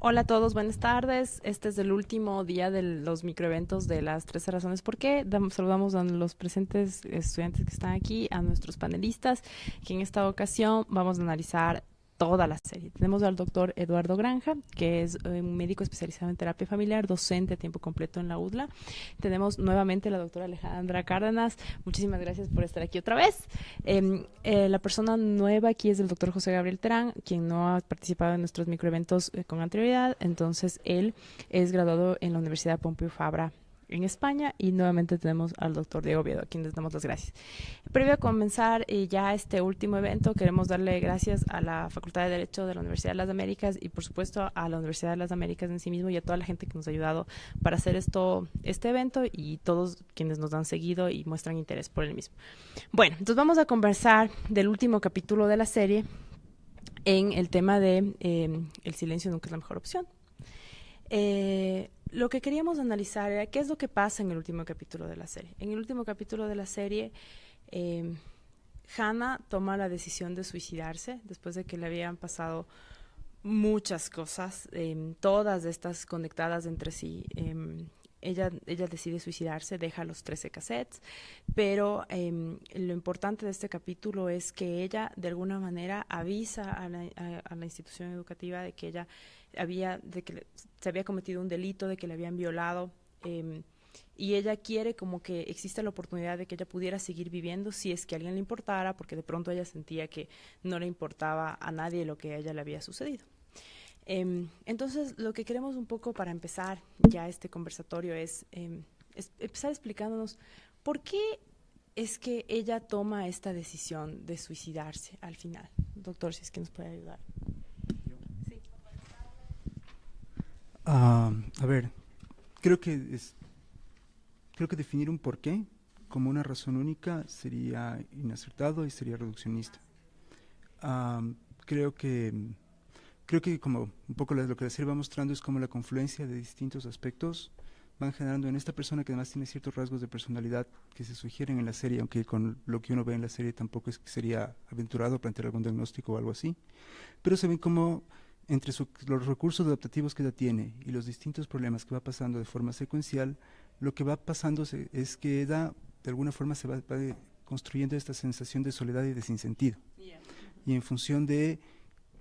Hola a todos, buenas tardes. Este es el último día de los microeventos de las 13 razones por qué. Saludamos a los presentes estudiantes que están aquí, a nuestros panelistas, que en esta ocasión vamos a analizar toda la serie. Tenemos al doctor Eduardo Granja, que es un médico especializado en terapia familiar, docente a tiempo completo en la UDLA. Tenemos nuevamente a la doctora Alejandra Cárdenas. Muchísimas gracias por estar aquí otra vez. La persona nueva aquí es el doctor José Gabriel Terán, quien no ha participado en nuestros microeventos con anterioridad. Entonces, él es graduado en la Universidad Pompeu Fabra en España, y nuevamente tenemos al doctor Diego Oviedo, a quien les damos las gracias. Previo a comenzar ya este último evento, queremos darle gracias a la Facultad de Derecho de la Universidad de las Américas y por supuesto a la Universidad de las Américas en sí mismo y a toda la gente que nos ha ayudado para hacer este evento, y todos quienes nos han seguido y muestran interés por el mismo. Bueno, entonces vamos a conversar del último capítulo de la serie en el tema de el silencio nunca es la mejor opción. Lo que queríamos analizar era qué es lo que pasa en el último capítulo de la serie. En el último capítulo de la serie, Hannah toma la decisión de suicidarse después de que le habían pasado muchas cosas, todas estas conectadas entre sí. Ella decide suicidarse, deja los 13 cassettes, pero lo importante de este capítulo es que ella de alguna manera avisa a la institución educativa de que ella se había cometido un delito, de que le habían violado, y ella quiere como que exista la oportunidad de que ella pudiera seguir viviendo si es que a alguien le importara, porque de pronto ella sentía que no le importaba a nadie lo que a ella le había sucedido. Entonces, lo que queremos un poco para empezar ya este conversatorio es empezar explicándonos por qué es que ella toma esta decisión de suicidarse al final. Doctor, si es que nos puede ayudar. Sí. A ver, creo que definir un porqué como una razón única sería inacertado y sería reduccionista. Creo que como un poco lo que la serie va mostrando es como la confluencia de distintos aspectos van generando en esta persona, que además tiene ciertos rasgos de personalidad que se sugieren en la serie, aunque con lo que uno ve en la serie tampoco es que sería aventurado plantear algún diagnóstico o algo así, pero se ven como entre los recursos adaptativos que ella tiene y los distintos problemas que va pasando de forma secuencial, lo que va pasando es que ella de alguna forma se va construyendo esta sensación de soledad y de sinsentido. Y en función de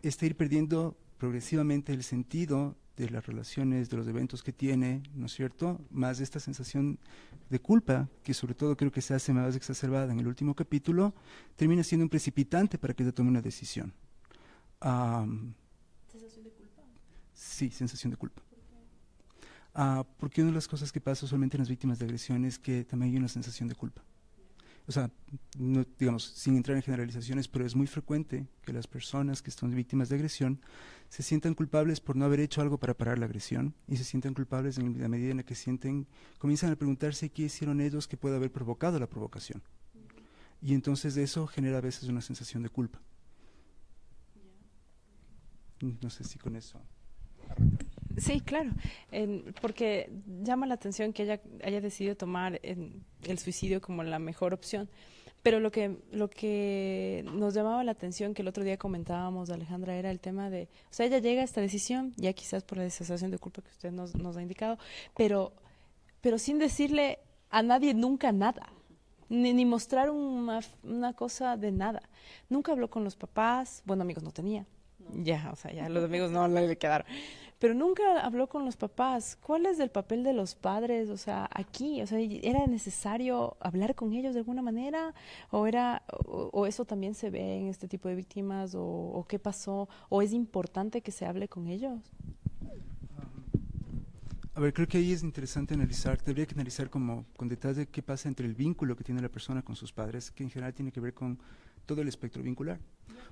ir perdiendo progresivamente el sentido de las relaciones, de los eventos que tiene, ¿no es cierto? Más esta sensación de culpa, que sobre todo creo que se hace más exacerbada en el último capítulo, termina siendo un precipitante para que ella tome una decisión. ¿Sensación de culpa? Sí, sensación de culpa. Porque una de las cosas que pasa usualmente en las víctimas de agresión es que también hay una sensación de culpa. O sea, no, digamos, sin entrar en generalizaciones, pero es muy frecuente que las personas que están víctimas de agresión se sientan culpables por no haber hecho algo para parar la agresión, y se sientan culpables en la medida en la que comienzan a preguntarse qué hicieron ellos que puede haber provocado la provocación. Y entonces eso genera a veces una sensación de culpa. No sé si con eso. Sí, claro, porque llama la atención que ella haya decidido tomar el suicidio como la mejor opción, pero lo que nos llamaba la atención, que el otro día comentábamos, Alejandra, era el tema de, o sea, ella llega a esta decisión, ya quizás por la sensación de culpa que usted nos ha indicado, pero sin decirle a nadie nunca nada, ni mostrar una cosa de nada. Nunca habló con los papás, bueno, amigos no tenía. Ya, o sea, ya los amigos no le quedaron. Pero nunca habló con los papás. ¿Cuál es el papel de los padres? O sea, aquí, o sea, ¿era necesario hablar con ellos de alguna manera? ¿O eso también se ve en este tipo de víctimas? ¿O qué pasó? ¿O es importante que se hable con ellos? A ver, creo que ahí es interesante debería que analizar como con detalle qué pasa entre el vínculo que tiene la persona con sus padres, que en general tiene que ver con todo el espectro vincular.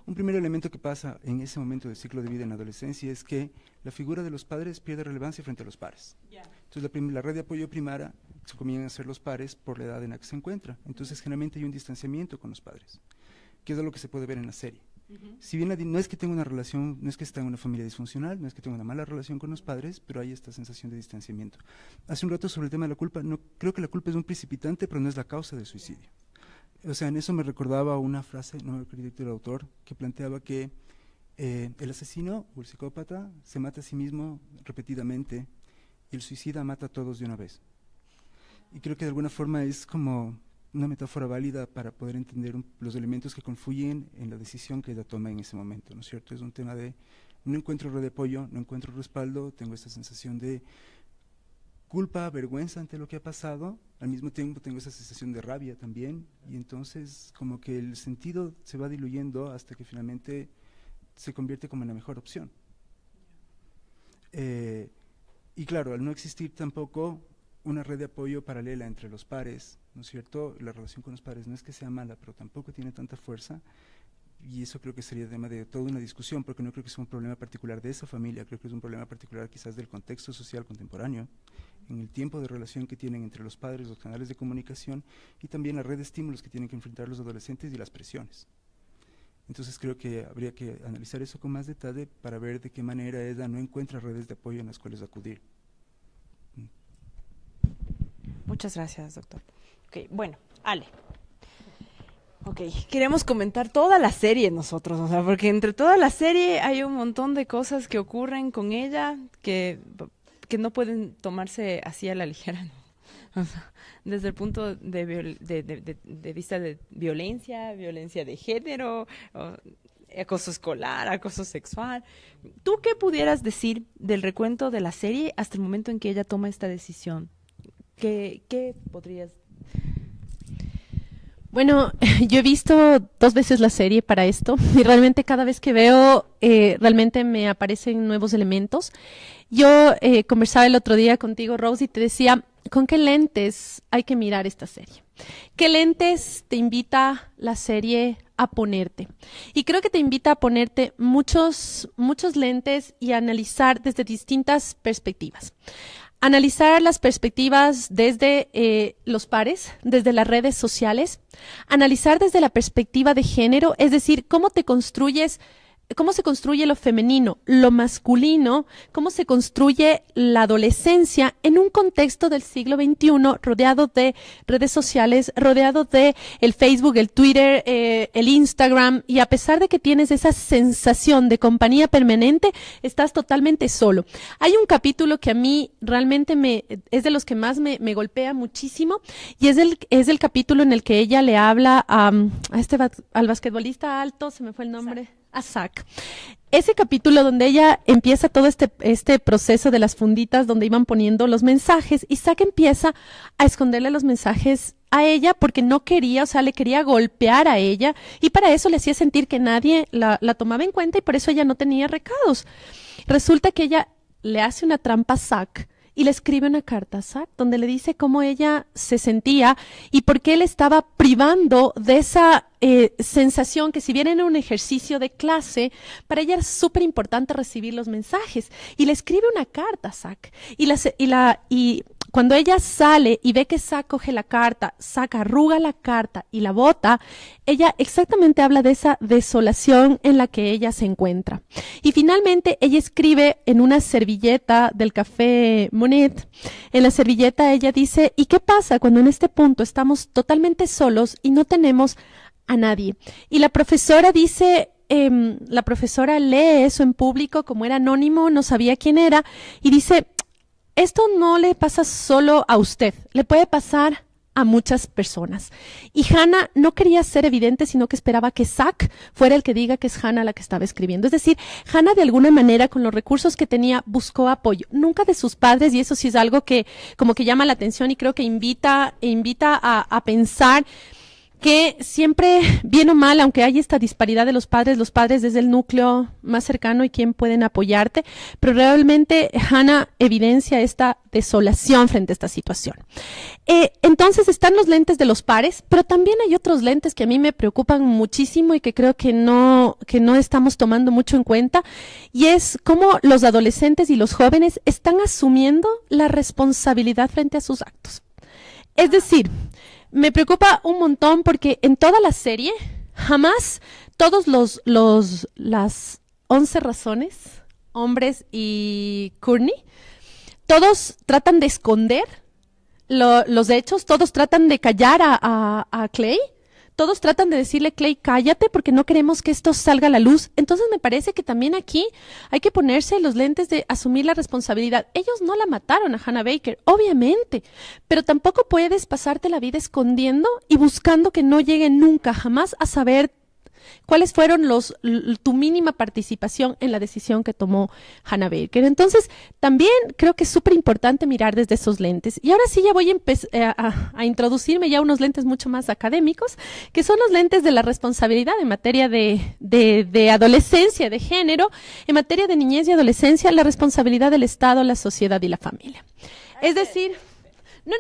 Un primer elemento que pasa en ese momento del ciclo de vida en la adolescencia es que la figura de los padres pierde relevancia frente a los pares. Entonces la red de apoyo primaria se comienzan a ser los pares por la edad en la que se encuentra. Entonces generalmente hay un distanciamiento con los padres, que es lo que se puede ver en la serie. Si bien no es que tenga una relación, no es que esté en una familia disfuncional, no es que tenga una mala relación con los padres, pero hay esta sensación de distanciamiento. Hace un rato sobre el tema de la culpa, no creo que la culpa es un precipitante, pero no es la causa del suicidio. O sea, en eso me recordaba una frase, no me acuerdo del autor, que planteaba que El asesino o el psicópata se mata a sí mismo repetidamente y el suicida mata a todos de una vez. Y creo que de alguna forma es como una metáfora válida para poder entender los elementos que confluyen en la decisión que ella toma en ese momento, ¿no es cierto? Es un tema de no encuentro red de apoyo, no encuentro respaldo, tengo esta sensación de culpa, vergüenza ante lo que ha pasado, al mismo tiempo tengo esa sensación de rabia también, y entonces como que el sentido se va diluyendo hasta que finalmente se convierte como en la mejor opción. Y claro, al no existir tampoco una red de apoyo paralela entre los pares, ¿no es cierto? La relación con los pares no es que sea mala, pero tampoco tiene tanta fuerza, y eso creo que sería tema de toda una discusión, porque no creo que sea un problema particular de esa familia, creo que es un problema particular quizás del contexto social contemporáneo, en el tiempo de relación que tienen entre los padres, los canales de comunicación, y también la red de estímulos que tienen que enfrentar los adolescentes y las presiones. Entonces creo que habría que analizar eso con más detalle para ver de qué manera ella no encuentra redes de apoyo en las cuales acudir. Muchas gracias, doctor. Ok, bueno, Ale. Ok, queremos comentar toda la serie nosotros, o sea, porque entre toda la serie hay un montón de cosas que ocurren con ella que no pueden tomarse así a la ligera, ¿no? O sea, desde el punto de vista de violencia de género, acoso escolar, acoso sexual. ¿Tú qué pudieras decir del recuento de la serie hasta el momento en que ella toma esta decisión? ¿Qué podrías...? Bueno, yo he visto 2 veces la serie para esto y realmente cada vez que veo, realmente me aparecen nuevos elementos. Yo conversaba el otro día contigo, Rose, y te decía, ¿con qué lentes hay que mirar esta serie? ¿Qué lentes te invita la serie a ponerte? Y creo que te invita a ponerte muchos lentes y a analizar desde distintas perspectivas. Analizar las perspectivas desde los pares, desde las redes sociales, analizar desde la perspectiva de género, es decir, cómo se construye lo femenino, lo masculino, cómo se construye la adolescencia en un contexto del siglo XXI rodeado de redes sociales, rodeado de el Facebook, el Twitter, el Instagram, y a pesar de que tienes esa sensación de compañía permanente, estás totalmente solo. Hay un capítulo que a mí realmente es de los que más me golpea muchísimo, y es el capítulo en el que ella le habla al basquetbolista alto, se me fue el nombre. A Zach. Ese capítulo donde ella empieza todo este proceso de las funditas donde iban poniendo los mensajes, y Zach empieza a esconderle los mensajes a ella porque no quería, o sea, le quería golpear a ella, y para eso le hacía sentir que nadie la tomaba en cuenta, y por eso ella no tenía recados. Resulta que ella le hace una trampa a Zach y le escribe una carta a Zach donde le dice cómo ella se sentía y por qué él estaba privando de esa sensación que, si bien era un ejercicio de clase, para ella era súper importante recibir los mensajes. Y le escribe una carta a Zach. Y cuando ella sale y ve que Zach coge la carta, Zach arruga la carta y la bota, ella exactamente habla de esa desolación en la que ella se encuentra. Y finalmente ella escribe en una servilleta del Café Monet, en la servilleta ella dice, ¿y qué pasa cuando en este punto estamos totalmente solos y no tenemos a nadie? Y la profesora dice, la profesora lee eso en público, como era anónimo, no sabía quién era, y dice, esto no le pasa solo a usted, le puede pasar a muchas personas. Y Hannah no quería ser evidente, sino que esperaba que Zach fuera el que diga que es Hannah la que estaba escribiendo. Es decir, Hannah de alguna manera, con los recursos que tenía, buscó apoyo, nunca de sus padres, y eso sí es algo que como que llama la atención y creo que invita a pensar que siempre, bien o mal, aunque hay esta disparidad de los padres desde el núcleo más cercano y quién pueden apoyarte, pero realmente Hannah evidencia esta desolación frente a esta situación. Entonces están los lentes de los pares, pero también hay otros lentes que a mí me preocupan muchísimo y que creo que no estamos tomando mucho en cuenta, y es cómo los adolescentes y los jóvenes están asumiendo la responsabilidad frente a sus actos. Es decir, me preocupa un montón porque en toda la serie jamás todos las 11 razones, hombres y Courtney, todos tratan de esconder los hechos, todos tratan de callar a Clay, todos tratan de decirle, Clay, cállate porque no queremos que esto salga a la luz. Entonces me parece que también aquí hay que ponerse los lentes de asumir la responsabilidad. Ellos no la mataron a Hannah Baker, obviamente, pero tampoco puedes pasarte la vida escondiendo y buscando que no lleguen nunca, jamás a saber cuáles fueron tu mínima participación en la decisión que tomó Hannah Baker. Entonces, también creo que es súper importante mirar desde esos lentes. Y ahora sí ya voy a introducirme ya unos lentes mucho más académicos, que son los lentes de la responsabilidad en materia de adolescencia, de género, en materia de niñez y adolescencia, la responsabilidad del Estado, la sociedad y la familia. Es decir... No,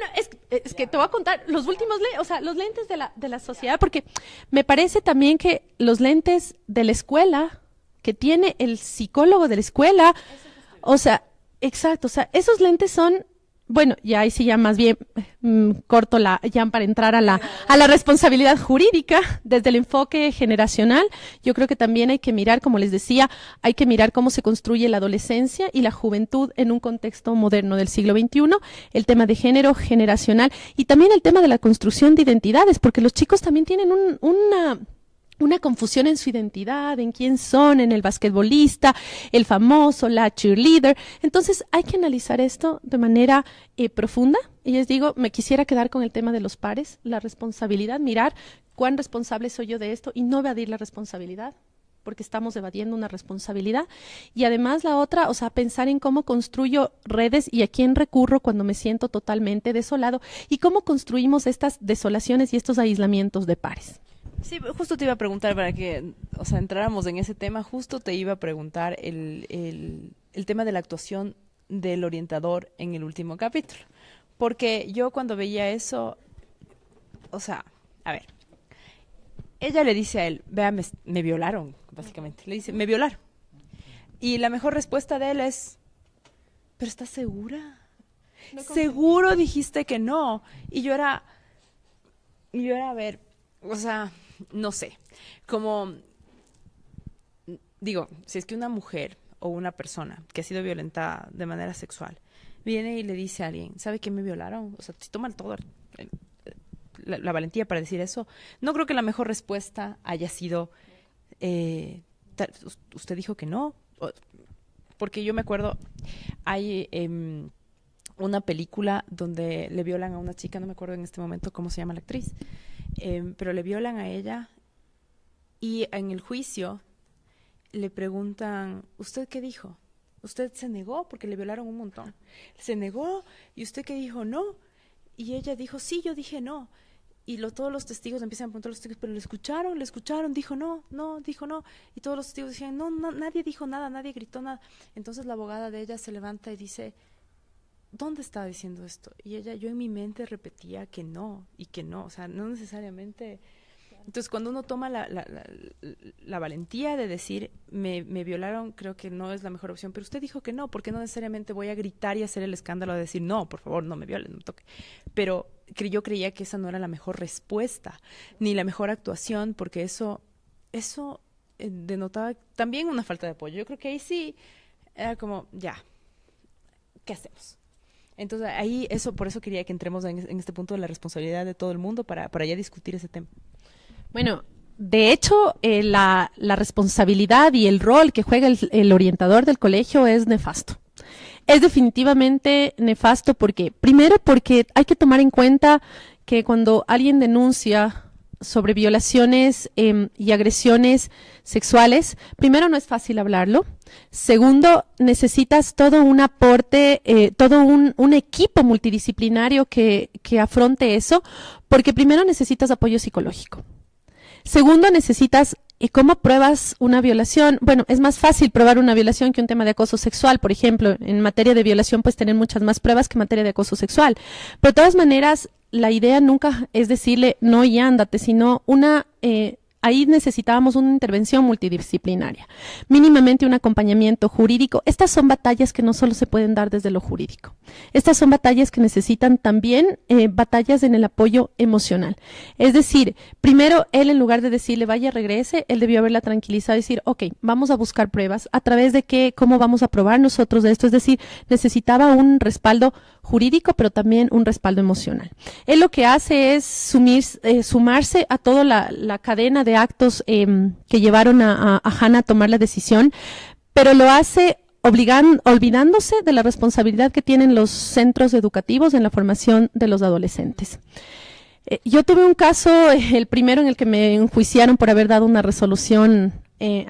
es que te voy a contar los últimos, los lentes de la sociedad, porque me parece también que los lentes de la escuela, que tiene el psicólogo de la escuela, exacto, esos lentes son, bueno, ya ahí sí ya más bien corto ya para entrar a la responsabilidad jurídica desde el enfoque generacional. Yo creo que también hay que mirar, como les decía, hay que mirar cómo se construye la adolescencia y la juventud en un contexto moderno del siglo XXI, el tema de género generacional y también el tema de la construcción de identidades, porque los chicos también tienen una confusión en su identidad, en quién son, en el basquetbolista, el famoso, la cheerleader. Entonces hay que analizar esto de manera profunda. Y les digo, me quisiera quedar con el tema de los pares, la responsabilidad, mirar cuán responsable soy yo de esto y no evadir la responsabilidad, porque estamos evadiendo una responsabilidad. Y además la otra, pensar en cómo construyo redes y a quién recurro cuando me siento totalmente desolado y cómo construimos estas desolaciones y estos aislamientos de pares. Sí, justo te iba a preguntar para que, entráramos en ese tema, justo te iba a preguntar el tema de la actuación del orientador en el último capítulo. Porque yo cuando veía eso, a ver, ella le dice a él, vea, me violaron, básicamente. Le dice, me violaron. Y la mejor respuesta de él es, ¿pero estás segura? No, ¿seguro dijiste que no? Y yo era, a ver, no sé, como, digo, si es que una mujer o una persona que ha sido violentada de manera sexual viene y le dice a alguien, ¿sabe que me violaron? Si toman todo la valentía para decir eso, no creo que la mejor respuesta haya sido, usted dijo que no, porque yo me acuerdo, hay una película donde le violan a una chica, no me acuerdo en este momento cómo se llama la actriz, pero le violan a ella y en el juicio le preguntan, ¿usted qué dijo? ¿Usted se negó? Porque le violaron un montón. ¿Se negó? ¿Y usted qué dijo? No. Y ella dijo, sí, yo dije no. Y todos los testigos empiezan a preguntar a los testigos, ¿pero le escucharon? Dijo no, dijo no. Y todos los testigos decían, no, nadie dijo nada, nadie gritó nada. Entonces la abogada de ella se levanta y dice, ¿dónde estaba diciendo esto? Y yo en mi mente repetía que no, no necesariamente. Entonces, cuando uno toma la valentía de decir, me violaron, creo que no es la mejor opción, pero usted dijo que no, porque no necesariamente voy a gritar y hacer el escándalo de decir, no, por favor, no me violen, no me toque. Pero yo creía que esa no era la mejor respuesta, ni la mejor actuación, porque eso denotaba también una falta de apoyo. Yo creo que ahí sí era como, ya, ¿qué hacemos? Entonces, ahí por eso quería que entremos en este punto de la responsabilidad de todo el mundo para ya discutir ese tema. Bueno, de hecho, la responsabilidad y el rol que juega el orientador del colegio es nefasto. Es definitivamente nefasto porque hay que tomar en cuenta que cuando alguien denuncia sobre violaciones y agresiones sexuales, primero no es fácil hablarlo. Segundo, necesitas todo un aporte, todo un equipo multidisciplinario que afronte eso, porque primero necesitas apoyo psicológico. Segundo, necesitas, ¿cómo pruebas una violación? Bueno, es más fácil probar una violación que un tema de acoso sexual. Por ejemplo, en materia de violación puedes tener muchas más pruebas que en materia de acoso sexual. Pero de todas maneras, la idea nunca es decirle no y ándate, sino ahí necesitábamos una intervención multidisciplinaria, mínimamente un acompañamiento jurídico. Estas son batallas que no solo se pueden dar desde lo jurídico. Estas son batallas que necesitan también batallas en el apoyo emocional. Es decir, primero él, en lugar de decirle vaya, regrese, él debió haberla tranquilizado y decir, ok, vamos a buscar pruebas, a través de qué, cómo vamos a probar nosotros de esto. Es decir, necesitaba un respaldo jurídico, pero también un respaldo emocional. Él lo que hace es sumarse a toda la cadena de actos que llevaron a Hannah a tomar la decisión, pero lo hace olvidándose de la responsabilidad que tienen los centros educativos en la formación de los adolescentes. Yo tuve un caso, el primero en el que me enjuiciaron por haber dado una resolución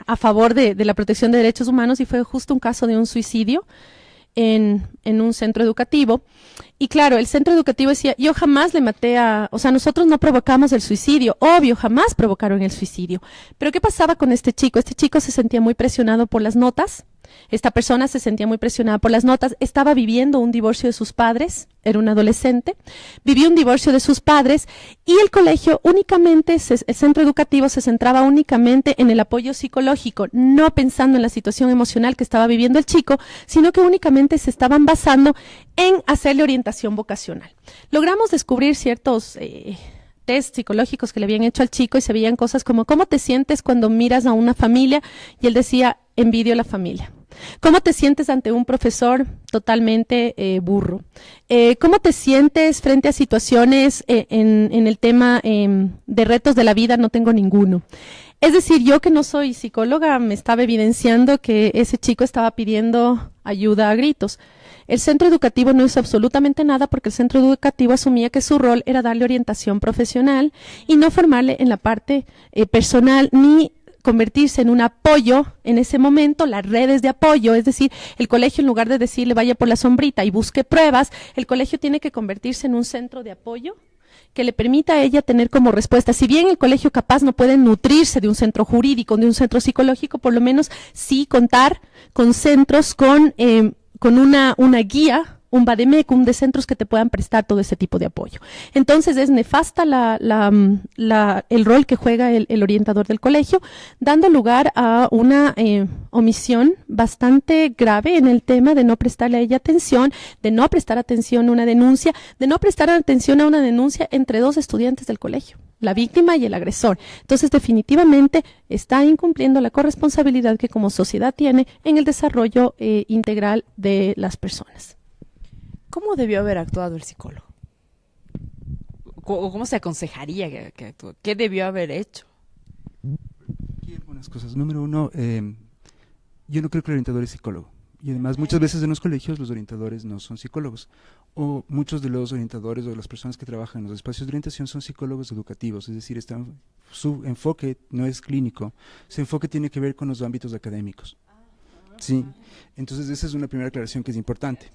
a favor de la protección de derechos humanos, y fue justo un caso de un suicidio en un centro educativo. Y claro, el centro educativo decía, yo jamás le maté o sea, nosotros no provocamos el suicidio, obvio, jamás provocaron el suicidio. Pero ¿qué pasaba con este chico? Este chico se sentía muy presionado por las notas. Esta persona se sentía muy presionada por las notas, estaba viviendo un divorcio de sus padres, era un adolescente, vivió un divorcio de sus padres, y el colegio únicamente, el centro educativo se centraba únicamente en el apoyo psicológico, no pensando en la situación emocional que estaba viviendo el chico, sino que únicamente se estaban basando en hacerle orientación vocacional. Logramos descubrir ciertos test psicológicos que le habían hecho al chico, y se veían cosas como, ¿cómo te sientes cuando miras a una familia? Y él decía, envidio a la familia. ¿Cómo te sientes ante un profesor totalmente burro? ¿Cómo te sientes frente a situaciones en el tema de retos de la vida? No tengo ninguno. Es decir, yo, que no soy psicóloga, me estaba evidenciando que ese chico estaba pidiendo ayuda a gritos. El centro educativo no hizo absolutamente nada, porque el centro educativo asumía que su rol era darle orientación profesional y no formarle en la parte personal, ni convertirse en un apoyo en ese momento, las redes de apoyo. Es decir, el colegio, en lugar de decirle vaya por la sombrita y busque pruebas, el colegio tiene que convertirse en un centro de apoyo que le permita a ella tener como respuesta. Si bien el colegio capaz no puede nutrirse de un centro jurídico, de un centro psicológico, por lo menos sí contar con centros con una guía, un vademecum de centros que te puedan prestar todo ese tipo de apoyo. Entonces es nefasta el rol que juega el orientador del colegio, dando lugar a una omisión bastante grave en el tema de no prestarle a ella atención, de no prestar atención a una denuncia, de no prestar atención a una denuncia entre dos estudiantes del colegio, la víctima y el agresor. Entonces, definitivamente está incumpliendo la corresponsabilidad que como sociedad tiene en el desarrollo integral de las personas. ¿Cómo debió haber actuado el psicólogo? ¿O cómo se aconsejaría que actuó? ¿Qué debió haber hecho? Aquí hay algunas cosas. Número uno, yo no creo que el orientador es psicólogo. Y además, muchas veces en los colegios los orientadores no son psicólogos. O muchos de los orientadores o de las personas que trabajan en los espacios de orientación son psicólogos educativos. Es decir, su enfoque no es clínico. Su enfoque tiene que ver con los ámbitos académicos. ¿Sí? Entonces, esa es una primera aclaración que es importante.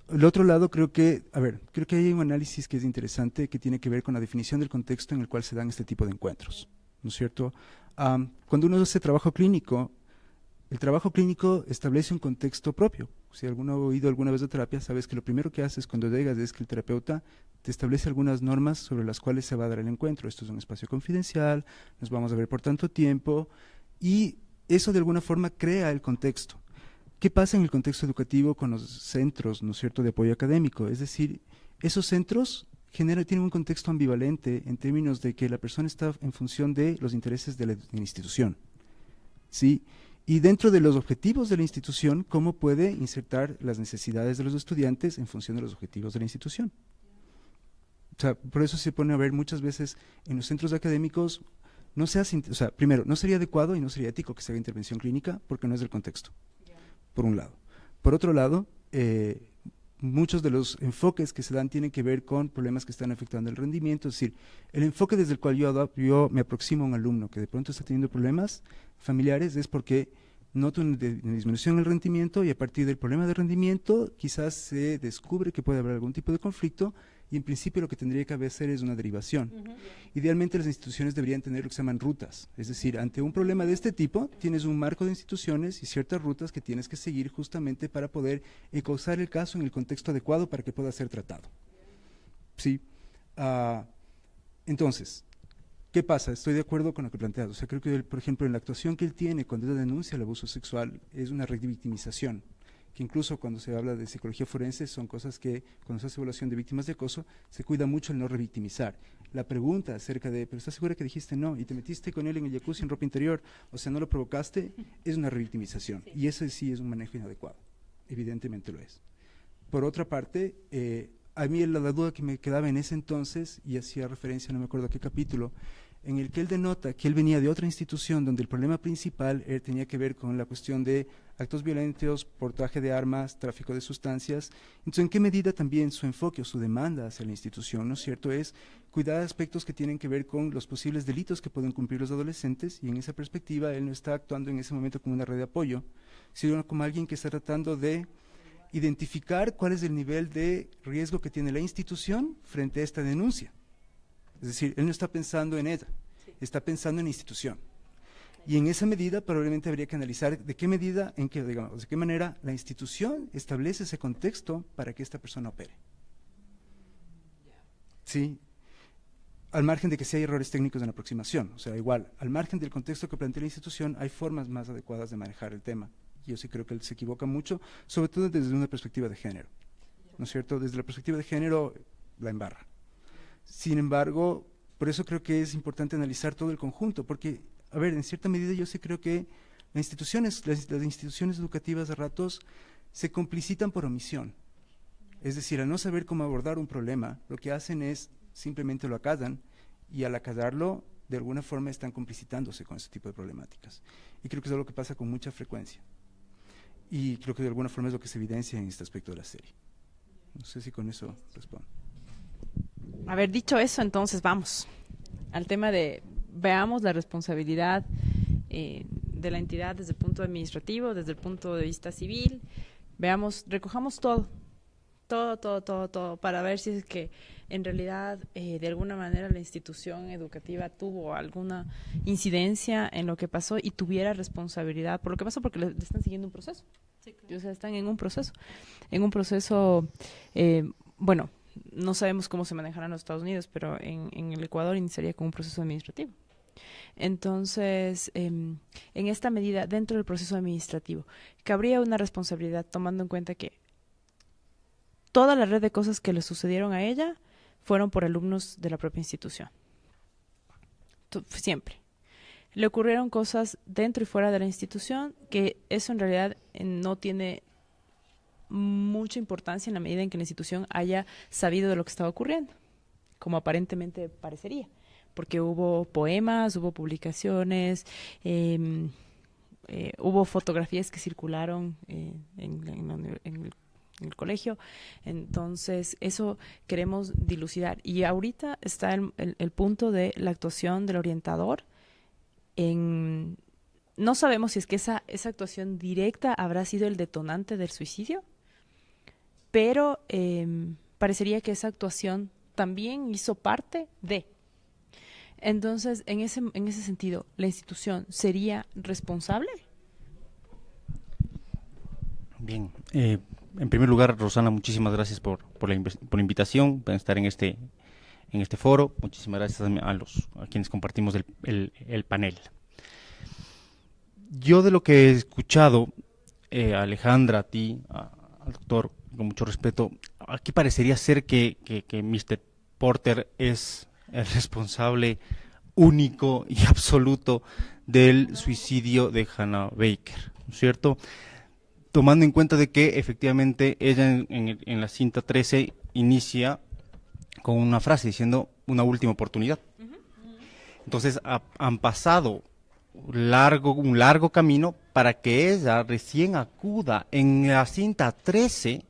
El otro lado, creo que hay un análisis que es interesante, que tiene que ver con la definición del contexto en el cual se dan este tipo de encuentros, ¿no es cierto? Cuando uno hace trabajo clínico, el trabajo clínico establece un contexto propio. Si alguno ha oído alguna vez de terapia, sabes que lo primero que haces cuando llegas es que el terapeuta te establece algunas normas sobre las cuales se va a dar el encuentro. Esto es un espacio confidencial, nos vamos a ver por tanto tiempo, y eso de alguna forma crea el contexto. ¿Qué pasa en el contexto educativo con los centros, ¿no es cierto?, de apoyo académico? Es decir, esos centros tienen un contexto ambivalente en términos de que la persona está en función de los intereses de la institución, ¿sí? Y dentro de los objetivos de la institución, ¿cómo puede insertar las necesidades de los estudiantes en función de los objetivos de la institución? O sea, por eso se pone a ver muchas veces en los centros académicos, primero, no sería adecuado y no sería ético que se haga intervención clínica porque no es del contexto. Por un lado. Por otro lado, muchos de los enfoques que se dan tienen que ver con problemas que están afectando el rendimiento. Es decir, el enfoque desde el cual yo me aproximo a un alumno que de pronto está teniendo problemas familiares es porque noto una disminución en el rendimiento, y a partir del problema de rendimiento quizás se descubre que puede haber algún tipo de conflicto, y en principio lo que tendría que hacer es una derivación. Idealmente las instituciones deberían tener lo que se llaman rutas, es decir, ante un problema de este tipo tienes un marco de instituciones y ciertas rutas que tienes que seguir justamente para poder encauzar el caso en el contexto adecuado para que pueda ser tratado. ¿Sí? Entonces, ¿Qué pasa? Estoy de acuerdo con lo que planteas. O sea, creo que, por ejemplo, en la actuación que él tiene cuando él denuncia el abuso sexual es una revictimización, que incluso cuando se habla de psicología forense son cosas que cuando se hace evaluación de víctimas de acoso se cuida mucho el no revictimizar. La pregunta acerca de, ¿pero estás segura que dijiste no y te metiste con él en el jacuzzi en ropa interior? O sea, ¿no lo provocaste? Es una revictimización. Y eso sí es un manejo inadecuado. Evidentemente lo es. Por otra parte, a mí la duda que me quedaba en ese entonces, y hacía referencia, no me acuerdo a qué capítulo, en el que él denota que él venía de otra institución donde el problema principal tenía que ver con la cuestión de actos violentos, portaje de armas, tráfico de sustancias. Entonces, ¿en qué medida también su enfoque o su demanda hacia la institución, ¿no es cierto?, es cuidar aspectos que tienen que ver con los posibles delitos que pueden cumplir los adolescentes, y en esa perspectiva él no está actuando en ese momento como una red de apoyo, sino como alguien que está tratando de identificar cuál es el nivel de riesgo que tiene la institución frente a esta denuncia. Es decir, él no está pensando en ella, está pensando en la institución. Y en esa medida probablemente habría que analizar de qué medida, de qué manera la institución establece ese contexto para que esta persona opere. Sí, al margen de que sí hay errores técnicos en la aproximación, o sea, igual, al margen del contexto que plantea la institución, hay formas más adecuadas de manejar el tema. Yo sí creo que él se equivoca mucho, sobre todo desde una perspectiva de género, ¿no es cierto? Desde la perspectiva de género, la embarra. Sin embargo, por eso creo que es importante analizar todo el conjunto, porque, a ver, en cierta medida yo sí creo que las instituciones educativas a ratos se complicitan por omisión. Es decir, al no saber cómo abordar un problema, lo que hacen es simplemente lo acallan, y al acallarlo, de alguna forma están complicitándose con ese tipo de problemáticas. Y creo que es algo que pasa con mucha frecuencia. Y creo que de alguna forma es lo que se evidencia en este aspecto de la serie. No sé si con eso respondo. Haber dicho eso, entonces vamos al tema de, veamos la responsabilidad de la entidad desde el punto administrativo, desde el punto de vista civil, veamos, recojamos todo, para ver si es que en realidad de alguna manera la institución educativa tuvo alguna incidencia en lo que pasó y tuviera responsabilidad por lo que pasó, porque le están siguiendo un proceso. Sí, claro. O sea, están en un proceso, bueno, no sabemos cómo se manejará en los Estados Unidos, pero en el Ecuador iniciaría con un proceso administrativo. Entonces, en esta medida, dentro del proceso administrativo, cabría una responsabilidad tomando en cuenta que toda la red de cosas que le sucedieron a ella fueron por alumnos de la propia institución. Siempre. Le ocurrieron cosas dentro y fuera de la institución que eso en realidad no tiene mucha importancia en la medida en que la institución haya sabido de lo que estaba ocurriendo, como aparentemente parecería, porque hubo poemas, hubo publicaciones, hubo fotografías que circularon en el colegio. Entonces eso queremos dilucidar, y ahorita está el punto de la actuación del orientador. No sabemos si es que esa actuación directa habrá sido el detonante del suicidio, pero parecería que esa actuación también hizo parte de. Entonces, en ese sentido, ¿la institución sería responsable? Bien, en primer lugar, Rosana, muchísimas gracias por la invitación, por estar en este foro. Muchísimas gracias a quienes compartimos el panel. Yo, de lo que he escuchado, Alejandra, a ti, al doctor, con mucho respeto, aquí parecería ser que Mr. Porter es el responsable único y absoluto del suicidio de Hannah Baker, ¿no es cierto? Tomando en cuenta de que efectivamente ella en la cinta 13 inicia con una frase diciendo una última oportunidad. Entonces han pasado un largo camino para que ella recién acuda en la cinta 13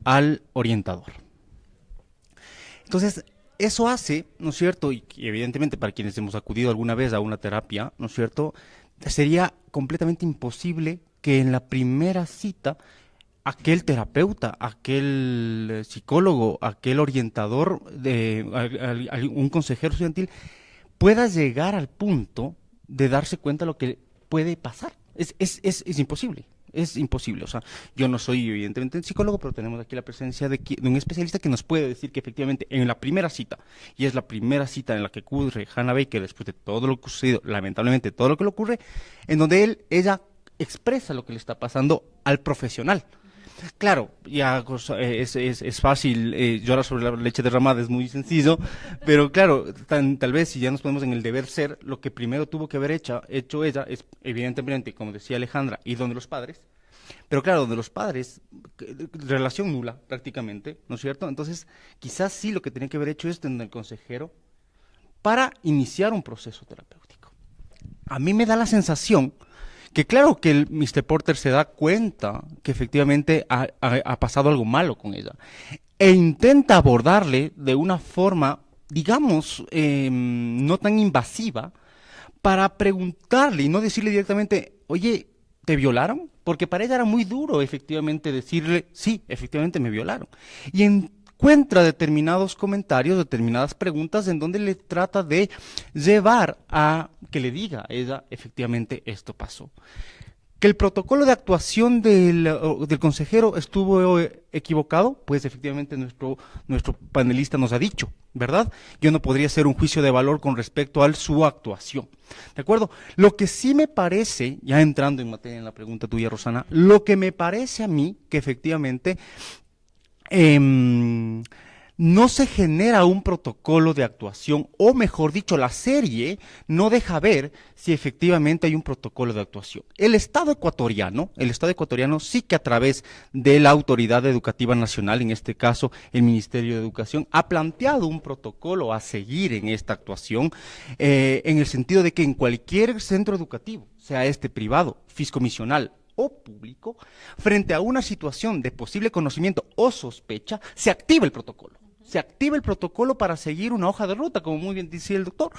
al orientador. Entonces eso hace, ¿no es cierto?, y evidentemente para quienes hemos acudido alguna vez a una terapia, ¿no es cierto?, sería completamente imposible que en la primera cita aquel terapeuta, aquel psicólogo, aquel orientador, un consejero estudiantil, pueda llegar al punto de darse cuenta de lo que puede pasar. Es imposible. Es imposible. O sea, yo no soy evidentemente psicólogo, pero tenemos aquí la presencia de un especialista que nos puede decir que efectivamente en la primera cita, y es la primera cita en la que ocurre Hannah Baker después de todo lo que ha sucedido, lamentablemente todo lo que le ocurre, en donde ella expresa lo que le está pasando al profesional. Claro, ya es fácil llorar sobre la leche derramada, es muy sencillo, pero claro, tal vez si ya nos ponemos en el deber ser, lo que primero tuvo que haber hecho ella es, evidentemente, como decía Alejandra, ir donde los padres, pero claro, donde los padres, relación nula prácticamente, ¿no es cierto? Entonces, quizás sí lo que tenía que haber hecho es donde el consejero para iniciar un proceso terapéutico. A mí me da la sensación que claro que el Mr. Porter se da cuenta que efectivamente ha pasado algo malo con ella e intenta abordarle de una forma, digamos, no tan invasiva para preguntarle y no decirle directamente, oye, ¿te violaron? Porque para ella era muy duro efectivamente decirle, sí, efectivamente me violaron. Y encuentra determinados comentarios, determinadas preguntas en donde le trata de llevar a que le diga a ella, efectivamente, esto pasó. Que el protocolo de actuación del consejero estuvo equivocado, pues efectivamente nuestro panelista nos ha dicho, ¿verdad? Yo no podría hacer un juicio de valor con respecto a su actuación, ¿de acuerdo? Lo que sí me parece, ya entrando en materia en la pregunta tuya, Rosana, lo que me parece a mí que efectivamente no se genera un protocolo de actuación, o mejor dicho, la serie no deja ver si efectivamente hay un protocolo de actuación. El Estado ecuatoriano sí que a través de la Autoridad Educativa Nacional, en este caso el Ministerio de Educación, ha planteado un protocolo a seguir en esta actuación, en el sentido de que en cualquier centro educativo, sea este privado, fiscomisional o público, frente a una situación de posible conocimiento o sospecha, se activa el protocolo. Se activa el protocolo para seguir una hoja de ruta, como muy bien dice el doctor,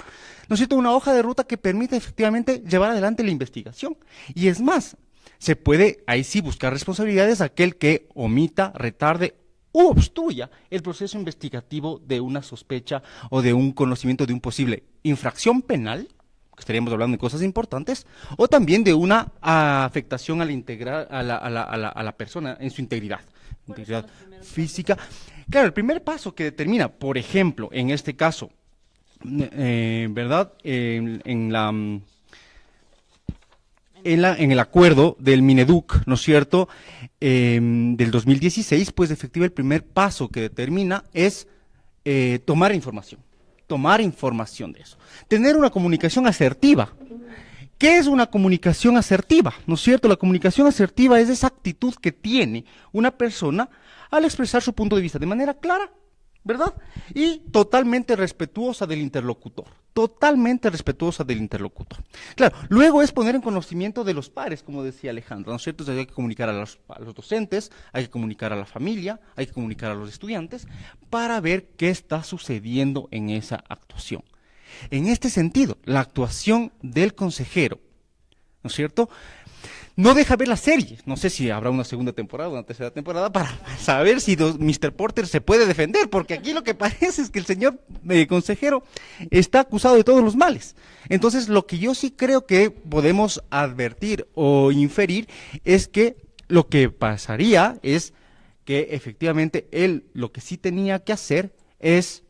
¿no es cierto? Una hoja de ruta que permite efectivamente llevar adelante la investigación. Y es más, se puede ahí sí buscar responsabilidades a aquel que omita, retarde u obstruya el proceso investigativo de una sospecha o de un conocimiento de un posible infracción penal, que estaríamos hablando de cosas importantes, o también de una afectación a la persona en su integridad física. Claro, el primer paso que determina, por ejemplo, en este caso, ¿verdad? En el acuerdo del Mineduc, ¿no es cierto?, del 2016, pues efectivamente el primer paso que determina es tomar información de eso. Tener una comunicación asertiva. ¿Qué es una comunicación asertiva? ¿No es cierto? La comunicación asertiva es esa actitud que tiene una persona al expresar su punto de vista de manera clara, ¿verdad? Y totalmente respetuosa del interlocutor. Claro, luego es poner en conocimiento de los pares, como decía Alejandra, ¿no es cierto? O sea, hay que comunicar a los docentes, hay que comunicar a la familia, hay que comunicar a los estudiantes, para ver qué está sucediendo en esa actuación. En este sentido, la actuación del consejero, ¿no es cierto?, no deja ver la serie. No sé si habrá una segunda temporada o una tercera temporada para saber si Mr. Porter se puede defender, porque aquí lo que parece es que el señor consejero está acusado de todos los males. Entonces, lo que yo sí creo que podemos advertir o inferir es que lo que pasaría es que efectivamente él lo que sí tenía que hacer es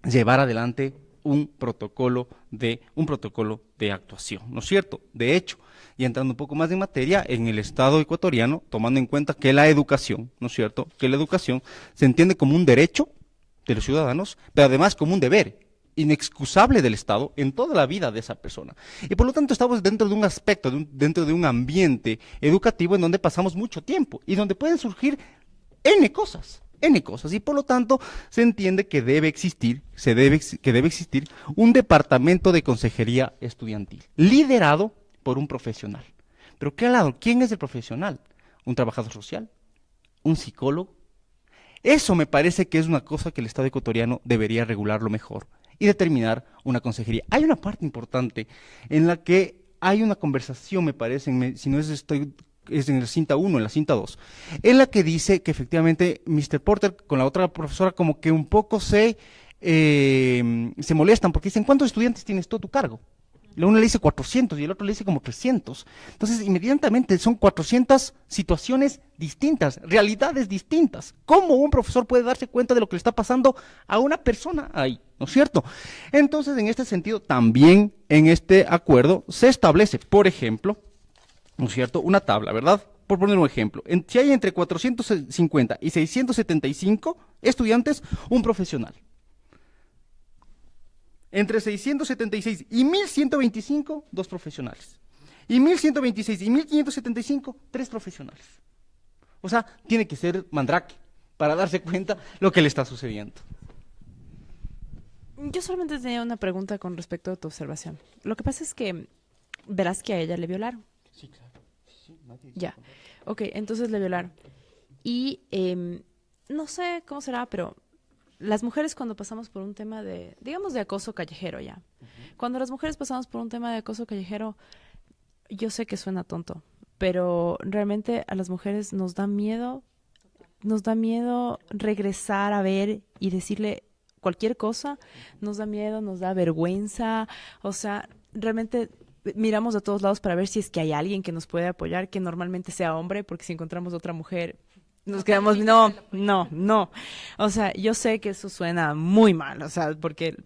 llevar adelante un protocolo de actuación, ¿no es cierto? De hecho, y entrando un poco más en materia, en el Estado ecuatoriano, tomando en cuenta que la educación, ¿no es cierto?, que la educación se entiende como un derecho de los ciudadanos, pero además como un deber inexcusable del Estado en toda la vida de esa persona. Y por lo tanto estamos dentro de un aspecto, dentro de un ambiente educativo en donde pasamos mucho tiempo y donde pueden surgir N cosas, y por lo tanto se entiende que debe existir un departamento de consejería estudiantil, liderado por un profesional. Pero claro, ¿quién es el profesional? ¿Un trabajador social? ¿Un psicólogo? Eso me parece que es una cosa que el Estado ecuatoriano debería regularlo mejor y determinar una consejería. Hay una parte importante en la que hay una conversación, me parece, si no es en la cinta 1, en la cinta 2, en la que dice que efectivamente Mr. Porter con la otra profesora como que un poco se molestan porque dicen, ¿cuántos estudiantes tienes tú a tu cargo? La uno le dice 400 y el otro le dice como 300. Entonces, inmediatamente son 400 situaciones distintas, realidades distintas. ¿Cómo un profesor puede darse cuenta de lo que le está pasando a una persona ahí? ¿No es cierto? Entonces, en este sentido, también en este acuerdo se establece, por ejemplo, ¿no es cierto?, una tabla, ¿verdad? Por poner un ejemplo, si hay entre 450 y 675 estudiantes, un profesional. Entre 676 y 1125, 2 profesionales. Y 1126 y 1575, 3 profesionales. O sea, tiene que ser mandrake para darse cuenta lo que le está sucediendo. Yo solamente tenía una pregunta con respecto a tu observación. Lo que pasa es que verás que a ella le violaron. Sí, claro. Sí, ya. Ok, entonces le violaron. Y no sé cómo será, pero las mujeres cuando pasamos por un tema de, digamos, de acoso callejero ya. Cuando las mujeres pasamos por un tema de acoso callejero, yo sé que suena tonto, pero realmente a las mujeres nos da miedo regresar a ver y decirle cualquier cosa, nos da miedo, nos da vergüenza, o sea, realmente miramos a todos lados para ver si es que hay alguien que nos puede apoyar, que normalmente sea hombre, porque si encontramos otra mujer, nos quedamos, no. O sea, yo sé que eso suena muy mal, o sea,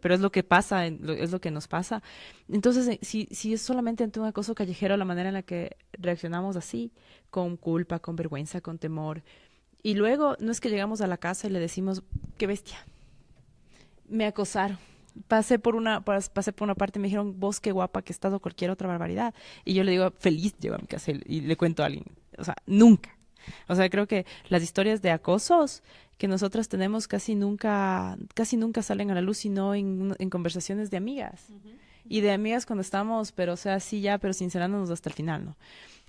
pero es lo que pasa, es lo que nos pasa. Entonces, si es solamente ante un acoso callejero la manera en la que reaccionamos así, con culpa, con vergüenza, con temor, y luego no es que llegamos a la casa y le decimos, qué bestia, me acosaron. Pasé por una parte y me dijeron, vos qué guapa que estás o cualquier otra barbaridad. Y yo le digo, feliz llego a mi casa y le cuento a alguien. O sea, nunca. O sea, creo que las historias de acosos que nosotras tenemos casi nunca salen a la luz, sino en conversaciones de amigas. Y de amigas cuando estamos, pero o sea, sí ya, pero sincerándonos hasta el final, ¿no?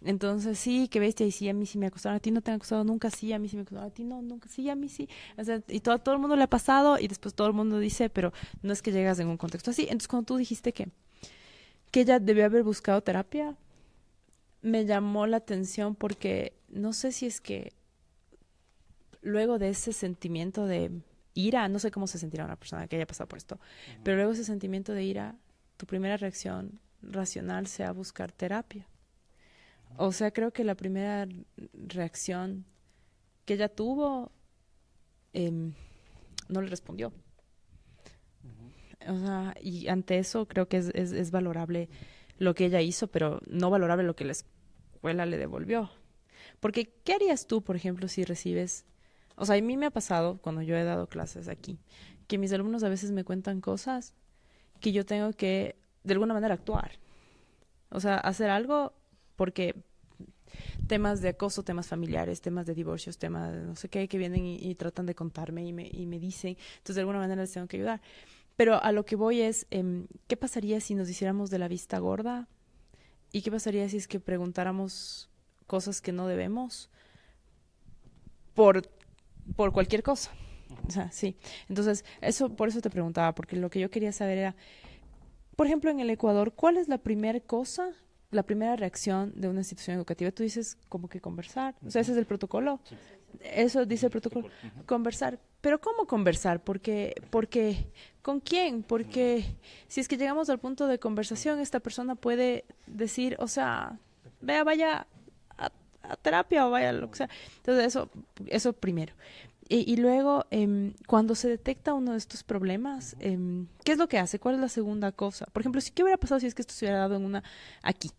Entonces, sí, qué bestia, y sí, a mí sí me acosaron, a ti no te han acosado nunca, sí, a mí sí me acosaron, a ti no, nunca, sí, a mí sí. O sea, y todo el mundo le ha pasado, y después todo el mundo dice, pero no es que llegas en un contexto así. Entonces, cuando tú dijiste que ella debió haber buscado terapia, me llamó la atención porque no sé si es que luego de ese sentimiento de ira, no sé cómo se sentirá una persona que haya pasado por esto, pero luego ese sentimiento de ira, tu primera reacción racional sea buscar terapia. O sea, creo que la primera reacción que ella tuvo no le respondió. O sea, y ante eso creo que es valorable lo que ella hizo, pero no valorable lo que la escuela le devolvió. Porque, ¿qué harías tú, por ejemplo, si recibes... O sea, a mí me ha pasado, cuando yo he dado clases aquí, que mis alumnos a veces me cuentan cosas que yo tengo que, de alguna manera, actuar. O sea, hacer algo porque temas de acoso, temas familiares, temas de divorcios, temas de no sé qué, que vienen y tratan de contarme y me dicen. Entonces, de alguna manera les tengo que ayudar. Pero a lo que voy es, ¿qué pasaría si nos hiciéramos de la vista gorda? ¿Y qué pasaría si es que preguntáramos cosas que no debemos por cualquier cosa? O sea, sí. Entonces, por eso te preguntaba, porque lo que yo quería saber era, por ejemplo, en el Ecuador, ¿cuál es la primera reacción de una institución educativa? Tú dices como que conversar, o sea, ese es el protocolo. Sí. Eso dice el protocolo, conversar. Pero ¿cómo conversar? Porque ¿con quién? Porque si es que llegamos al punto de conversación, esta persona puede decir, o sea, vaya a terapia o vaya a lo que sea. Entonces, eso primero. Y luego, cuando se detecta uno de estos problemas, ¿qué es lo que hace? ¿Cuál es la segunda cosa? Por ejemplo, ¿qué hubiera pasado si es que esto se hubiera dado aquí?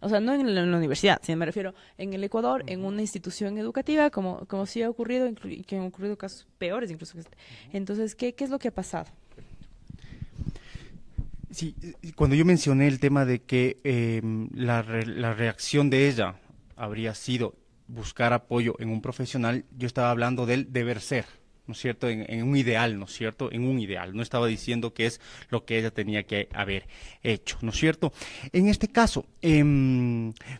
O sea, no en la universidad, sino me refiero en el Ecuador, en una institución educativa, como sí ha ocurrido, y que han ocurrido casos peores incluso. Entonces, ¿qué es lo que ha pasado? Sí, cuando yo mencioné el tema de que la reacción de ella habría sido buscar apoyo en un profesional, yo estaba hablando del deber ser, ¿no es cierto? En un ideal, ¿no es cierto? En un ideal. No estaba diciendo que es lo que ella tenía que haber hecho, ¿no es cierto? En este caso,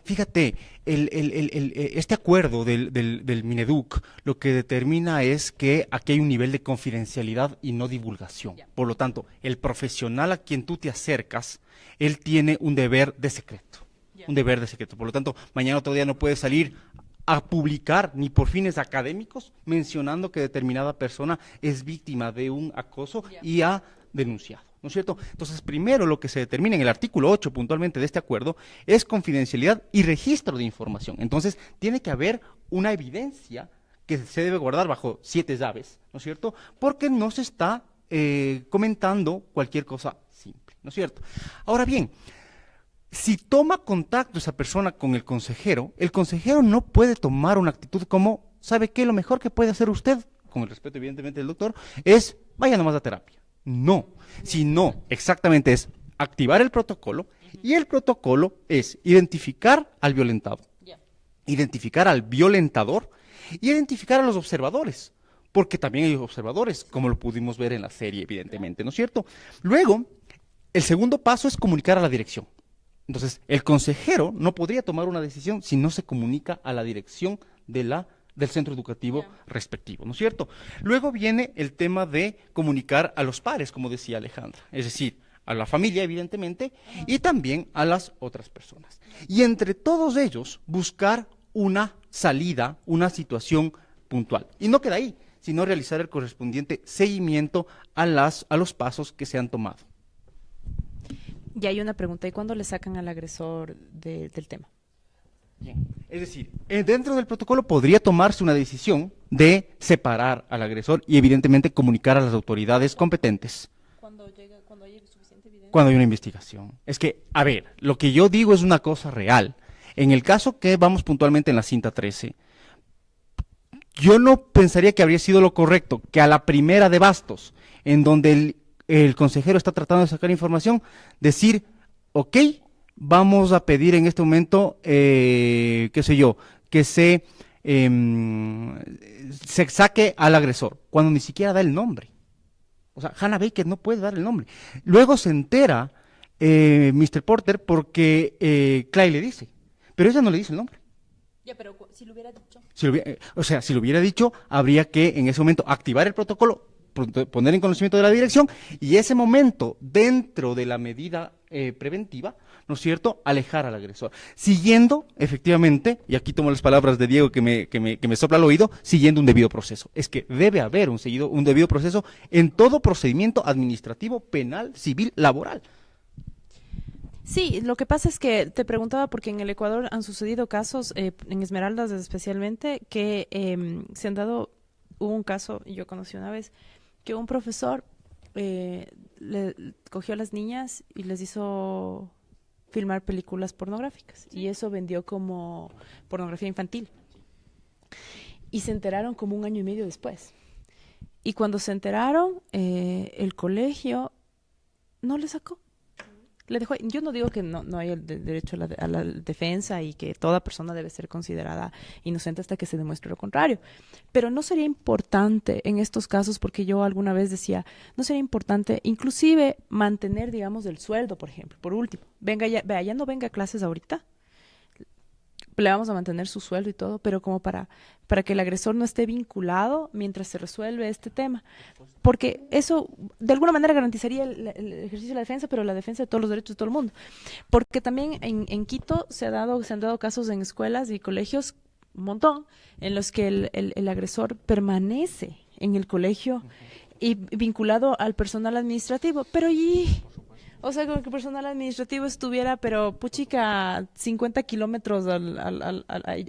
fíjate, este acuerdo del Mineduc lo que determina es que aquí hay un nivel de confidencialidad y no divulgación. Por lo tanto, el profesional a quien tú te acercas, él tiene un deber de secreto. Un deber de secreto. Por lo tanto, mañana otro día no puede salir a publicar, ni por fines académicos, mencionando que determinada persona es víctima de un acoso y ha denunciado. ¿no es cierto? Entonces, primero lo que se determina en el artículo 8 puntualmente de este acuerdo es confidencialidad y registro de información. Entonces, tiene que haber una evidencia que se debe guardar bajo 7 llaves, ¿no es cierto? Porque no se está comentando cualquier cosa simple, ¿no es cierto? Ahora bien, si toma contacto esa persona con el consejero no puede tomar una actitud como, ¿sabe qué? Lo mejor que puede hacer usted, con el respeto evidentemente del doctor, es vaya nomás a terapia. No, sino exactamente es activar el protocolo, y el protocolo es identificar al violentado, identificar al violentador y identificar a los observadores, porque también hay observadores, como lo pudimos ver en la serie, evidentemente, ¿no es cierto? Luego, el segundo paso es comunicar a la dirección. Entonces, el consejero no podría tomar una decisión si no se comunica a la dirección del centro educativo respectivo, ¿no es cierto? Luego viene el tema de comunicar a los pares, como decía Alejandra, es decir, a la familia, evidentemente, y también a las otras personas. Y entre todos ellos, buscar una salida, una situación puntual. Y no queda ahí, sino realizar el correspondiente seguimiento a los pasos que se han tomado. Y hay una pregunta, ¿y cuándo le sacan al agresor del tema? Bien. Es decir, dentro del protocolo podría tomarse una decisión de separar al agresor y evidentemente comunicar a las autoridades competentes. Cuando hay suficiente evidencia. Cuando hay una investigación. Es que, a ver, lo que yo digo es una cosa real. En el caso que vamos puntualmente en la cinta 13, yo no pensaría que habría sido lo correcto que a la primera de bastos, en donde el consejero está tratando de sacar información, decir, ok, vamos a pedir en este momento, qué sé yo, que se saque al agresor, cuando ni siquiera da el nombre. O sea, Hannah Baker no puede dar el nombre. Luego se entera Mr. Porter porque Clay le dice, pero ella no le dice el nombre. Ya, pero si lo hubiera dicho. Si lo hubiera dicho, habría que en ese momento activar el protocolo, poner en conocimiento de la dirección, y ese momento, dentro de la medida preventiva, ¿no es cierto?, alejar al agresor, siguiendo, efectivamente, y aquí tomo las palabras de Diego que me sopla al oído, siguiendo un debido proceso. Es que debe haber un debido proceso en todo procedimiento administrativo, penal, civil, laboral. Sí, lo que pasa es que te preguntaba porque en el Ecuador han sucedido casos, en Esmeraldas especialmente, que se han dado, hubo un caso, yo conocí una vez, que un profesor le cogió a las niñas y les hizo filmar películas pornográficas, y eso vendió como pornografía infantil. Y se enteraron como 1 año y medio después. Y cuando se enteraron, el colegio no le sacó. Le dejó. Yo no digo que no hay el derecho a la defensa y que toda persona debe ser considerada inocente hasta que se demuestre lo contrario, pero no sería importante en estos casos, porque yo alguna vez decía, no sería importante inclusive mantener, digamos, el sueldo, por ejemplo, por último, ya no venga a clases ahorita, le vamos a mantener su sueldo y todo, pero como para que el agresor no esté vinculado mientras se resuelve este tema, porque eso de alguna manera garantizaría el ejercicio de la defensa, pero la defensa de todos los derechos de todo el mundo, porque también en Quito se han dado casos en escuelas y colegios, un montón, en los que el agresor permanece en el colegio y vinculado al personal administrativo, pero o sea, como que el personal administrativo estuviera, pero puchica, 50 kilómetros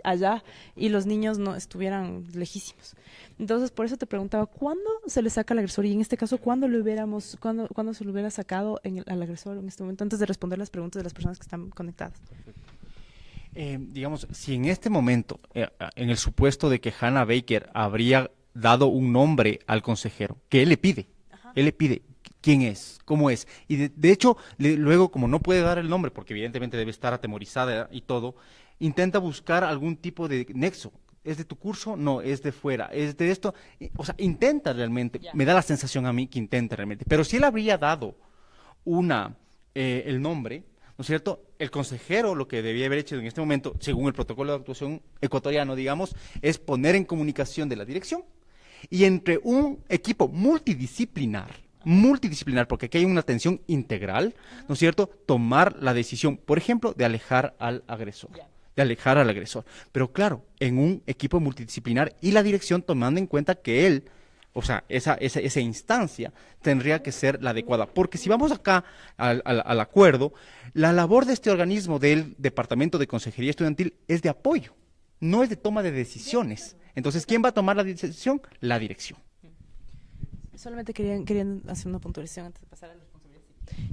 allá, y los niños no estuvieran lejísimos. Entonces, por eso te preguntaba, ¿cuándo se le saca al agresor? Y en este caso, ¿cuándo se lo hubiera sacado al agresor en este momento, antes de responder las preguntas de las personas que están conectadas? Digamos, si en este momento, en el supuesto de que Hannah Baker habría dado un nombre al consejero, que él le pide, quién es, cómo es, y de hecho, luego, como no puede dar el nombre, porque evidentemente debe estar atemorizada y todo, intenta buscar algún tipo de nexo. ¿Es de tu curso? No, es de fuera, es de esto. O sea, intenta realmente, me da la sensación a mí que intenta realmente, pero si él habría dado el nombre, ¿no es cierto? El consejero lo que debía haber hecho en este momento, según el protocolo de actuación ecuatoriano, digamos, es poner en comunicación de la dirección, y entre un equipo multidisciplinar, porque aquí hay una atención integral, ¿no es cierto?, tomar la decisión, por ejemplo, de alejar al agresor, Pero claro, en un equipo multidisciplinar y la dirección tomando en cuenta que él O sea, esa instancia tendría que ser la adecuada. Porque si vamos acá al acuerdo, la labor de este organismo del Departamento de Consejería Estudiantil es de apoyo, no es de toma de decisiones. Entonces, ¿quién va a tomar la decisión? La dirección. Solamente querían hacer una puntualización antes de pasar a la responsabilidad.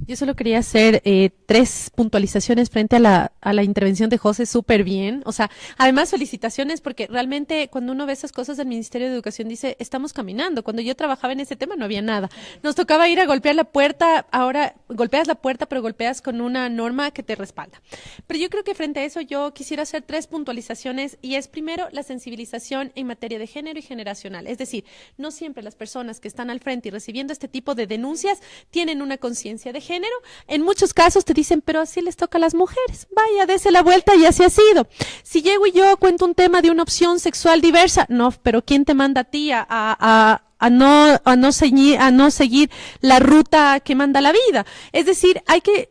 Yo solo quería hacer 3 puntualizaciones frente a la intervención de José, súper bien. O sea, además felicitaciones porque realmente cuando uno ve esas cosas del Ministerio de Educación dice, estamos caminando. Cuando yo trabajaba en ese tema no había nada. Nos tocaba ir a golpear la puerta, ahora golpeas la puerta pero golpeas con una norma que te respalda. Pero yo creo que frente a eso yo quisiera hacer 3 puntualizaciones y es primero la sensibilización en materia de género y generacional. Es decir, no siempre las personas que están al frente y recibiendo este tipo de denuncias tienen una conciencia de género. En muchos casos te dicen, pero así les toca a las mujeres. Vaya, dese la vuelta y así ha sido. Si llego y yo cuento un tema de una opción sexual diversa, no, pero ¿quién te manda a ti a no seguir la ruta que manda la vida? Es decir,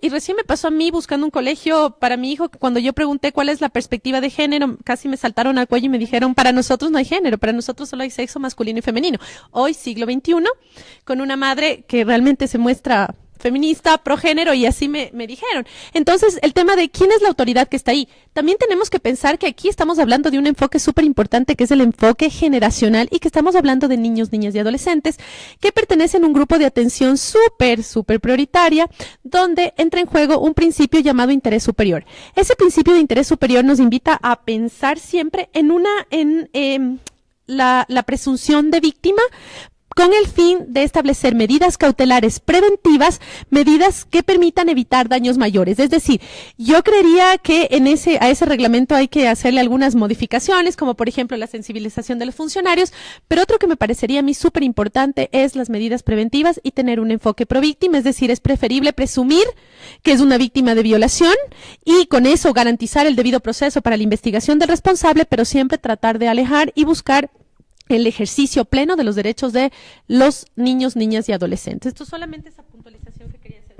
y recién me pasó a mí buscando un colegio para mi hijo, que cuando yo pregunté cuál es la perspectiva de género, casi me saltaron al cuello y me dijeron, para nosotros no hay género, para nosotros solo hay sexo masculino y femenino. Hoy, siglo XXI, con una madre que realmente se muestra feminista, progénero, y así me dijeron. Entonces, el tema de quién es la autoridad que está ahí. También tenemos que pensar que aquí estamos hablando de un enfoque súper importante, que es el enfoque generacional, y que estamos hablando de niños, niñas y adolescentes que pertenecen a un grupo de atención súper prioritaria, donde entra en juego un principio llamado interés superior. Ese principio de interés superior nos invita a pensar siempre en la presunción de víctima, con el fin de establecer medidas cautelares preventivas, medidas que permitan evitar daños mayores. Es decir, yo creería que a ese reglamento hay que hacerle algunas modificaciones, como por ejemplo la sensibilización de los funcionarios, pero otro que me parecería a mí súper importante es las medidas preventivas y tener un enfoque pro víctima, es decir, es preferible presumir que es una víctima de violación y con eso garantizar el debido proceso para la investigación del responsable, pero siempre tratar de alejar y buscar el ejercicio pleno de los derechos de los niños, niñas y adolescentes. Esto solamente esa puntualización que quería hacer.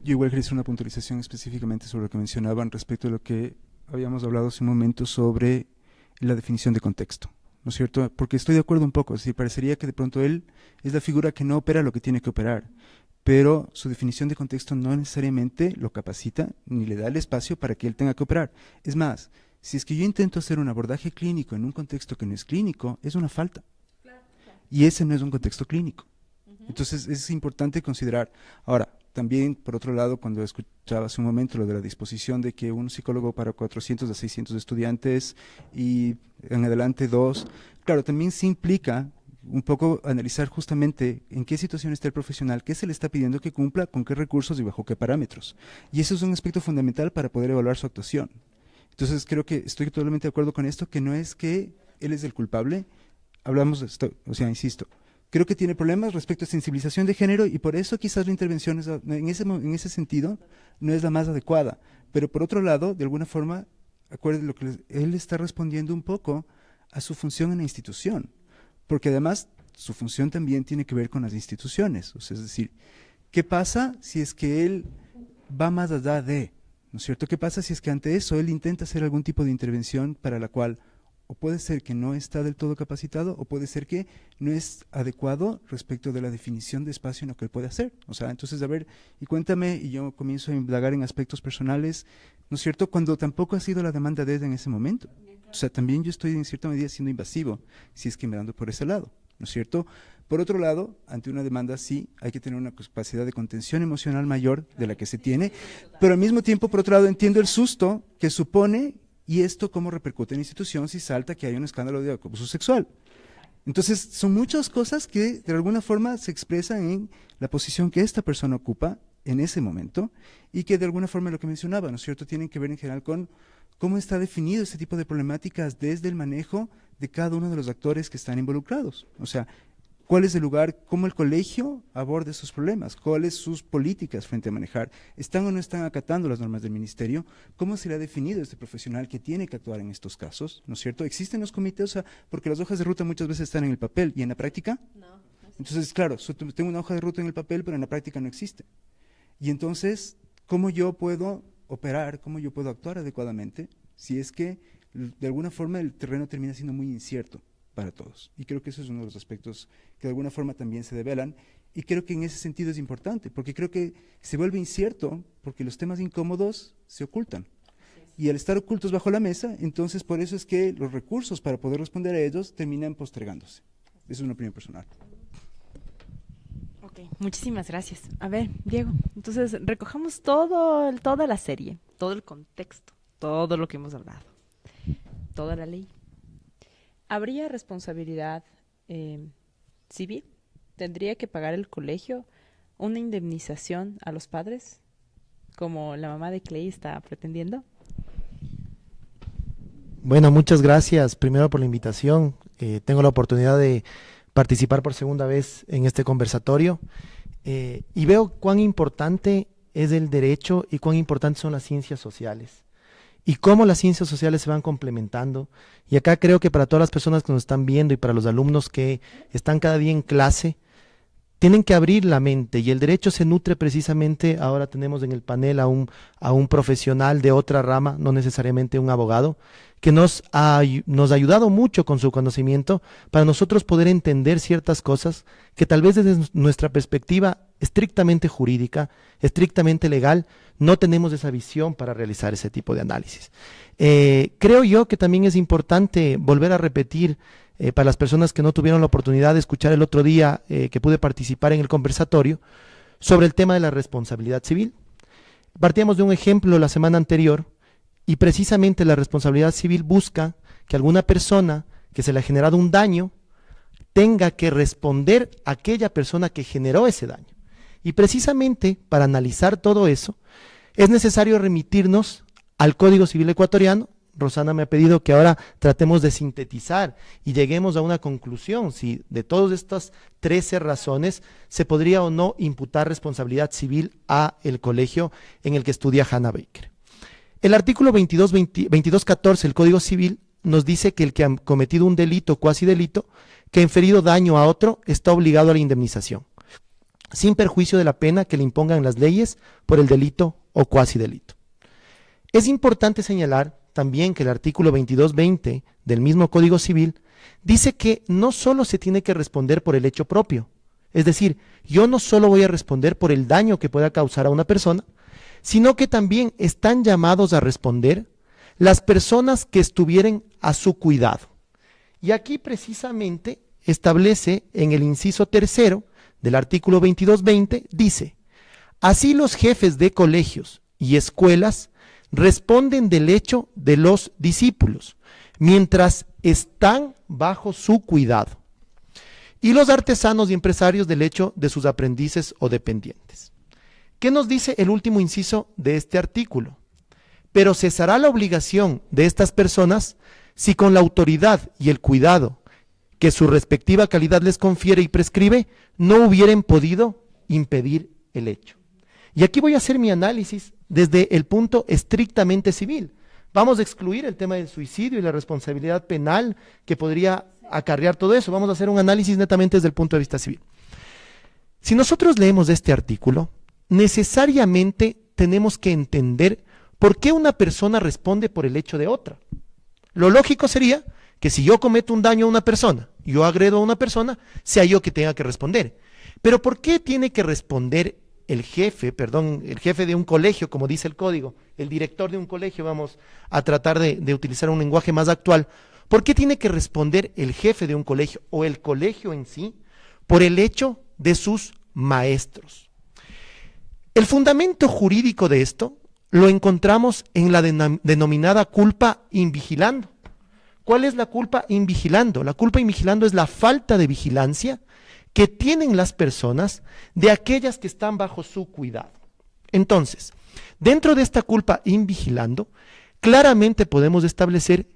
Yo igual quería hacer una puntualización específicamente sobre lo que mencionaban respecto a lo que habíamos hablado hace un momento sobre la definición de contexto, ¿no es cierto? Porque estoy de acuerdo un poco, es decir, parecería que de pronto él es la figura que no opera lo que tiene que operar, pero su definición de contexto no necesariamente lo capacita ni le da el espacio para que él tenga que operar. Es más, si es que yo intento hacer un abordaje clínico en un contexto que no es clínico, es una falta. Claro. Y ese no es un contexto clínico. Entonces es importante considerar. Ahora, también, por otro lado, cuando escuchaba hace un momento lo de la disposición de que un psicólogo para 400 a 600 estudiantes y en adelante 2, claro, también sí implica un poco analizar justamente en qué situación está el profesional, qué se le está pidiendo que cumpla, con qué recursos y bajo qué parámetros. Y eso es un aspecto fundamental para poder evaluar su actuación. Entonces creo que estoy totalmente de acuerdo con esto, que no es que él es el culpable, hablamos de esto, o sea, insisto, creo que tiene problemas respecto a sensibilización de género y por eso quizás la intervención en ese sentido no es la más adecuada, pero por otro lado, de alguna forma, acuérdense lo que él está respondiendo un poco a su función en la institución, porque además su función también tiene que ver con las instituciones, o sea, es decir, ¿qué pasa si es que él va más allá de... ¿No es cierto? ¿Qué pasa si es que ante eso él intenta hacer algún tipo de intervención para la cual o puede ser que no está del todo capacitado o puede ser que no es adecuado respecto de la definición de espacio en lo que él puede hacer? O sea, entonces, a ver, y cuéntame, y yo comienzo a indagar en aspectos personales, ¿no es cierto? Cuando tampoco ha sido la demanda de él en ese momento. O sea, también yo estoy en cierta medida siendo invasivo, si es que me ando por ese lado, ¿no es cierto? Por otro lado, ante una demanda sí hay que tener una capacidad de contención emocional mayor de la que se tiene, pero al mismo tiempo, por otro lado, entiendo el susto que supone y esto cómo repercute en la institución si salta que hay un escándalo de abuso sexual. Entonces, son muchas cosas que de alguna forma se expresan en la posición que esta persona ocupa en ese momento y que de alguna forma lo que mencionaba, ¿no es cierto?, tienen que ver en general con cómo está definido este tipo de problemáticas desde el manejo de cada uno de los actores que están involucrados. O sea, ¿cuál es el lugar, cómo el colegio aborda esos problemas? ¿Cuáles sus políticas frente a manejar? ¿Están o no están acatando las normas del ministerio? ¿Cómo se le ha definido este profesional que tiene que actuar en estos casos? ¿No es cierto? ¿Existen los comités? O sea, porque las hojas de ruta muchas veces están en el papel y en la práctica. No. Entonces, claro, tengo una hoja de ruta en el papel, pero en la práctica no existe. Y entonces, ¿cómo yo puedo operar, cómo yo puedo actuar adecuadamente si es que de alguna forma el terreno termina siendo muy incierto? para todos. Y creo que eso es uno de los aspectos que de alguna forma también se develan, y creo que en ese sentido es importante, porque creo que se vuelve incierto, porque los temas incómodos se ocultan. Y al estar ocultos bajo la mesa, entonces por eso es que los recursos para poder responder a ellos terminan postergándose. Esa es una opinión personal. Ok, muchísimas gracias. A ver, Diego, entonces recojamos toda la serie, todo el contexto, todo lo que hemos hablado, toda la ley. ¿Habría responsabilidad civil? ¿Tendría que pagar el colegio una indemnización a los padres, como la mamá de Clay está pretendiendo? Bueno, muchas gracias primero por la invitación. Tengo la oportunidad de participar por segunda vez en este conversatorio y veo cuán importante es el derecho y cuán importantes son las ciencias sociales y cómo las ciencias sociales se van complementando. Y acá creo que para todas las personas que nos están viendo y para los alumnos que están cada día en clase, tienen que abrir la mente, y el derecho se nutre precisamente. Ahora tenemos en el panel a un profesional de otra rama, no necesariamente un abogado, que nos ha ayudado mucho con su conocimiento para nosotros poder entender ciertas cosas que tal vez desde nuestra perspectiva estrictamente jurídica, estrictamente legal, no tenemos esa visión para realizar ese tipo de análisis. Creo yo que también es importante volver a repetir para las personas que no tuvieron la oportunidad de escuchar el otro día que pude participar en el conversatorio sobre el tema de la responsabilidad civil. Partíamos de un ejemplo la semana anterior y precisamente la responsabilidad civil busca que alguna persona que se le ha generado un daño tenga que responder a aquella persona que generó ese daño. Y precisamente para analizar todo eso es necesario remitirnos al Código Civil ecuatoriano. Rosana me ha pedido que ahora tratemos de sintetizar y lleguemos a una conclusión, si de todas estas 13 razones se podría o no imputar responsabilidad civil a el colegio en el que estudia Hannah Baker. El artículo 2214 del Código Civil nos dice que el que ha cometido un delito o cuasi delito, que ha inferido daño a otro, está obligado a la indemnización, sin perjuicio de la pena que le impongan las leyes por el delito o cuasi delito. Es importante señalar también que el artículo 2220 del mismo Código Civil dice que no solo se tiene que responder por el hecho propio, es decir, yo no solo voy a responder por el daño que pueda causar a una persona, sino que también están llamados a responder las personas que estuvieren a su cuidado. Y aquí precisamente establece en el inciso tercero del artículo 2220, dice: así los jefes de colegios y escuelas responden del hecho de los discípulos, mientras están bajo su cuidado, y los artesanos y empresarios del hecho de sus aprendices o dependientes. ¿Qué nos dice el último inciso de este artículo? Pero cesará la obligación de estas personas si con la autoridad y el cuidado que su respectiva calidad les confiere y prescribe, no hubieran podido impedir el hecho. Y aquí voy a hacer mi análisis desde el punto estrictamente civil. Vamos a excluir el tema del suicidio y la responsabilidad penal que podría acarrear todo eso. Vamos a hacer un análisis netamente desde el punto de vista civil. Si nosotros leemos este artículo, necesariamente tenemos que entender por qué una persona responde por el hecho de otra. Lo lógico sería que si yo cometo un daño a una persona, yo agredo a una persona, sea yo que tenga que responder. Pero ¿por qué tiene que responder el jefe de un colegio, como dice el código, el director de un colegio? Vamos a tratar de utilizar un lenguaje más actual. ¿Por qué tiene que responder el jefe de un colegio o el colegio en sí por el hecho de sus maestros? El fundamento jurídico de esto lo encontramos en la denominada culpa invigilando. ¿Cuál es la culpa invigilando? La culpa invigilando es la falta de vigilancia que tienen las personas de aquellas que están bajo su cuidado. Entonces, dentro de esta culpa invigilando, claramente podemos establecer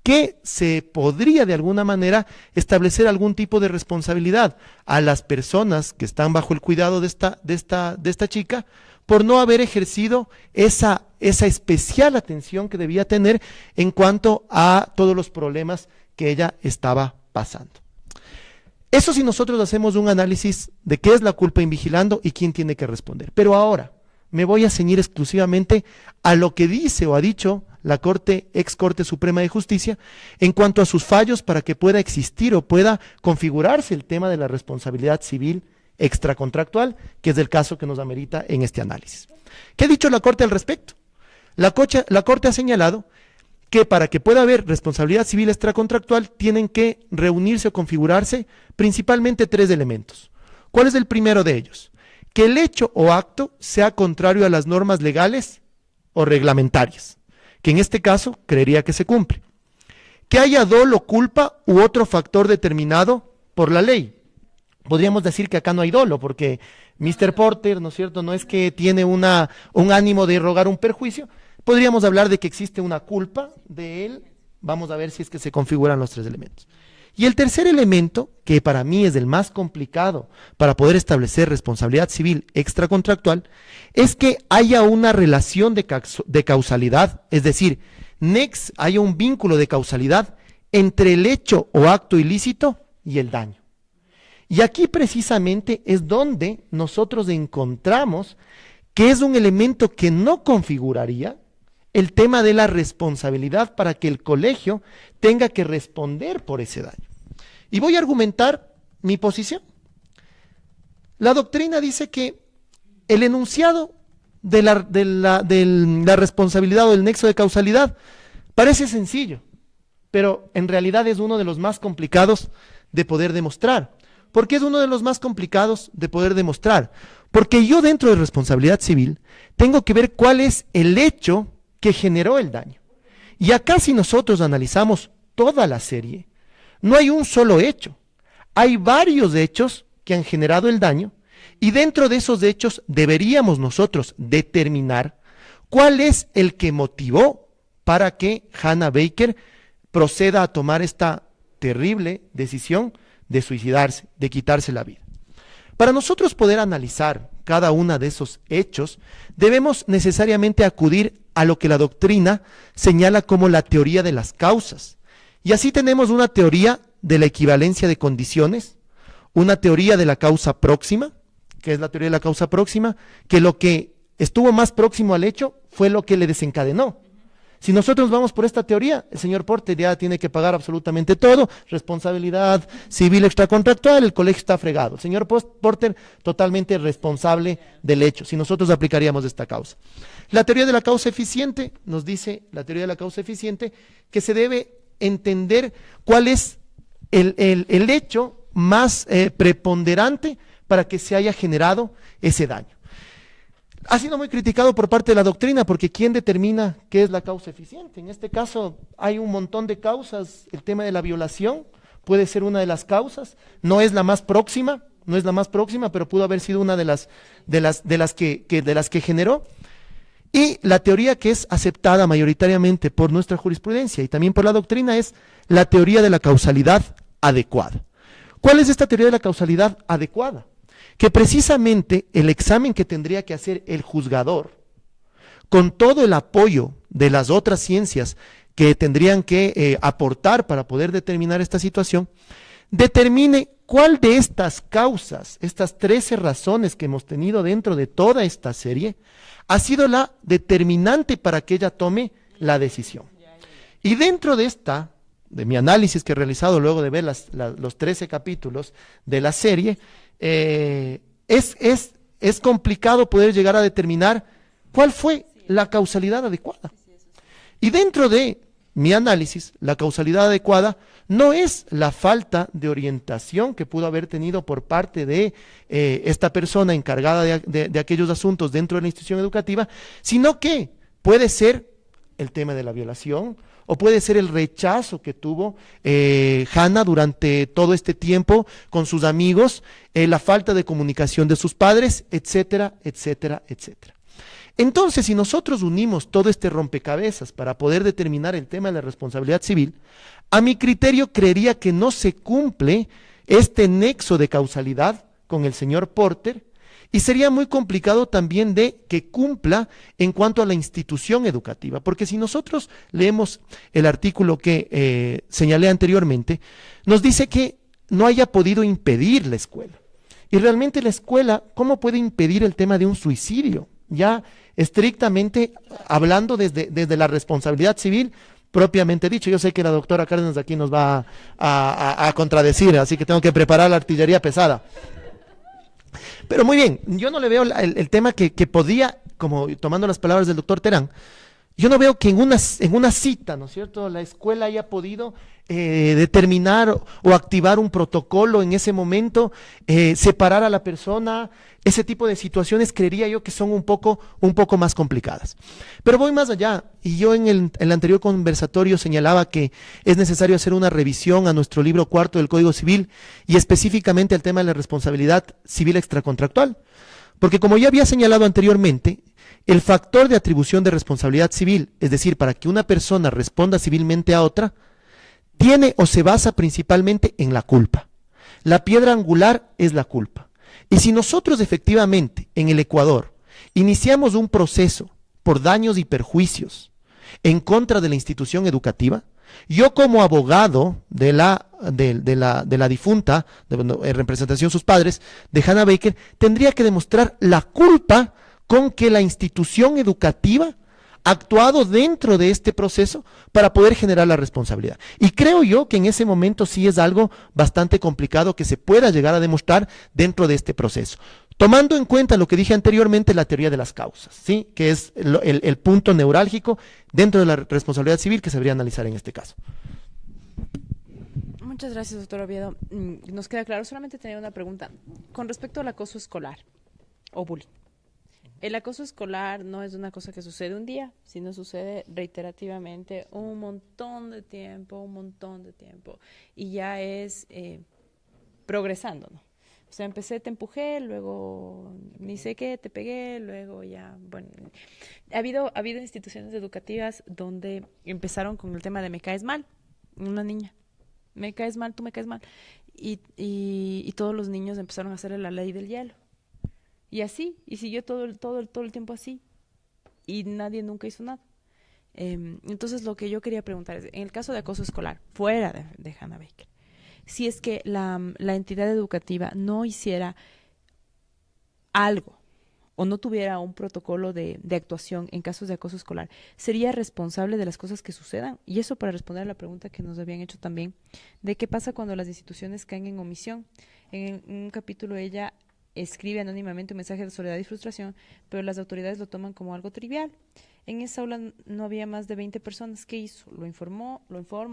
que se podría de alguna manera establecer algún tipo de responsabilidad a las personas que están bajo el cuidado de esta chica por no haber ejercido esa especial atención que debía tener en cuanto a todos los problemas que ella estaba pasando. Eso si nosotros hacemos un análisis de qué es la culpa invigilando y quién tiene que responder. Pero ahora, me voy a ceñir exclusivamente a lo que dice o ha dicho la ex Corte Suprema de Justicia en cuanto a sus fallos para que pueda existir o pueda configurarse el tema de la responsabilidad civil extracontractual, que es el caso que nos amerita en este análisis. ¿Qué ha dicho la Corte al respecto? La Corte ha señalado que para que pueda haber responsabilidad civil extracontractual tienen que reunirse o configurarse principalmente 3 elementos. ¿Cuál es el primero de ellos? Que el hecho o acto sea contrario a las normas legales o reglamentarias, que en este caso creería que se cumple. Que haya dolo, culpa u otro factor determinado por la ley. Podríamos decir que acá no hay dolo, porque Mr. Porter, ¿no es cierto?, no es que tiene un ánimo de rogar un perjuicio. Podríamos hablar de que existe una culpa de él. Vamos a ver si es que se configuran los 3 elementos. Y el tercer elemento, que para mí es el más complicado para poder establecer responsabilidad civil extracontractual, es que haya una relación de causalidad, es decir, haya un vínculo de causalidad entre el hecho o acto ilícito y el daño. Y aquí precisamente es donde nosotros encontramos que es un elemento que no configuraría el tema de la responsabilidad para que el colegio tenga que responder por ese daño. Y voy a argumentar mi posición. La doctrina dice que el enunciado de la responsabilidad o del nexo de causalidad parece sencillo, pero en realidad es uno de los más complicados de poder demostrar. ¿Por qué es uno de los más complicados de poder demostrar? Porque yo dentro de responsabilidad civil tengo que ver cuál es el hecho que generó el daño. Y acá si nosotros analizamos toda la serie, no hay un solo hecho. Hay varios hechos que han generado el daño y dentro de esos hechos deberíamos nosotros determinar cuál es el que motivó para que Hannah Baker proceda a tomar esta terrible decisión de suicidarse, de quitarse la vida. Para nosotros poder analizar cada uno de esos hechos, debemos necesariamente acudir a lo que la doctrina señala como la teoría de las causas. Y así tenemos una teoría de la equivalencia de condiciones, una teoría de la causa próxima, que es la teoría de la causa próxima, que lo que estuvo más próximo al hecho fue lo que le desencadenó. Si nosotros vamos por esta teoría, el señor Porter ya tiene que pagar absolutamente todo, responsabilidad civil extracontractual, el colegio está fregado. El señor Porter totalmente responsable del hecho, si nosotros aplicaríamos esta causa. La teoría de la causa eficiente nos dice, la teoría de la causa eficiente, que se debe entender cuál es el hecho más preponderante para que se haya generado ese daño. Ha sido muy criticado por parte de la doctrina porque ¿quién determina qué es la causa eficiente? En este caso hay un montón de causas, el tema de la violación puede ser una de las causas, no es la más próxima, pero pudo haber sido una de las que generó. Y la teoría que es aceptada mayoritariamente por nuestra jurisprudencia y también por la doctrina es la teoría de la causalidad adecuada. ¿Cuál es esta teoría de la causalidad adecuada? Que precisamente el examen que tendría que hacer el juzgador, con todo el apoyo de las otras ciencias que tendrían que aportar para poder determinar esta situación, determine cuál de estas causas, estas 13 razones que hemos tenido dentro de toda esta serie, ha sido la determinante para que ella tome la decisión. Y dentro de mi análisis que he realizado luego de ver los 13 capítulos de la serie, es complicado poder llegar a determinar cuál fue la causalidad adecuada. Y dentro de mi análisis, la causalidad adecuada no es la falta de orientación que pudo haber tenido por parte de esta persona encargada de aquellos asuntos dentro de la institución educativa, sino que puede ser el tema de la violación, o puede ser el rechazo que tuvo Hannah durante todo este tiempo con sus amigos, la falta de comunicación de sus padres, etcétera, etcétera, etcétera. Entonces, si nosotros unimos todo este rompecabezas para poder determinar el tema de la responsabilidad civil, a mi criterio creería que no se cumple este nexo de causalidad con el señor Porter, y sería muy complicado también de que cumpla en cuanto a la institución educativa, porque si nosotros leemos el artículo que señalé anteriormente, nos dice que no haya podido impedir la escuela. Y realmente la escuela, ¿cómo puede impedir el tema de un suicidio ya estrictamente hablando desde la responsabilidad civil propiamente dicho. Yo sé que la doctora Cárdenas aquí nos va a contradecir, así que tengo que preparar la artillería pesada. Pero muy bien, yo no le veo el tema que podía, como tomando las palabras del doctor Terán, yo no veo que en una cita, ¿no es cierto?, la escuela haya podido determinar o activar un protocolo en ese momento, separar a la persona. Ese tipo de situaciones creería yo que son un poco más complicadas. Pero voy más allá, y yo en el anterior conversatorio señalaba que es necesario hacer una revisión a nuestro libro cuarto del Código Civil, y específicamente al tema de la responsabilidad civil extracontractual. Porque como ya había señalado anteriormente, el factor de atribución de responsabilidad civil, es decir, para que una persona responda civilmente a otra, tiene o se basa principalmente en la culpa. La piedra angular es la culpa. Y si nosotros efectivamente en el Ecuador iniciamos un proceso por daños y perjuicios en contra de la institución educativa, yo como abogado de la difunta, en representación de sus padres, de Hannah Baker, tendría que demostrar la culpa con que la institución educativa ha actuado dentro de este proceso para poder generar la responsabilidad. Y creo yo que en ese momento sí es algo bastante complicado que se pueda llegar a demostrar dentro de este proceso. Tomando en cuenta lo que dije anteriormente, la teoría de las causas, ¿sí?, que es el punto neurálgico dentro de la responsabilidad civil que se debería analizar en este caso. Muchas gracias, doctor Oviedo. Nos queda claro. Solamente tenía una pregunta con respecto al acoso escolar o bullying. El acoso escolar no es una cosa que sucede un día, sino sucede reiterativamente un montón de tiempo, y ya es progresando, ¿no? O sea, empecé, te empujé, luego ni sé qué, te pegué, luego ya, bueno. Ha habido instituciones educativas donde empezaron con el tema de me caes mal, una niña, me caes mal, tú me caes mal, y todos los niños empezaron a hacerle la ley del hielo. Y así, y siguió todo el tiempo así, y nadie nunca hizo nada. Entonces lo que yo quería preguntar es, en el caso de acoso escolar, fuera de Hannah Baker, si es que la entidad educativa no hiciera algo, o no tuviera un protocolo de actuación en casos de acoso escolar, ¿sería responsable de las cosas que sucedan? Y eso para responder a la pregunta que nos habían hecho también, de qué pasa cuando las instituciones caen en omisión. En un capítulo ella escribe anónimamente un mensaje de soledad y frustración, pero las autoridades lo toman como algo trivial. En esa aula no había más de 20 personas. ¿Qué hizo? ¿Lo informó,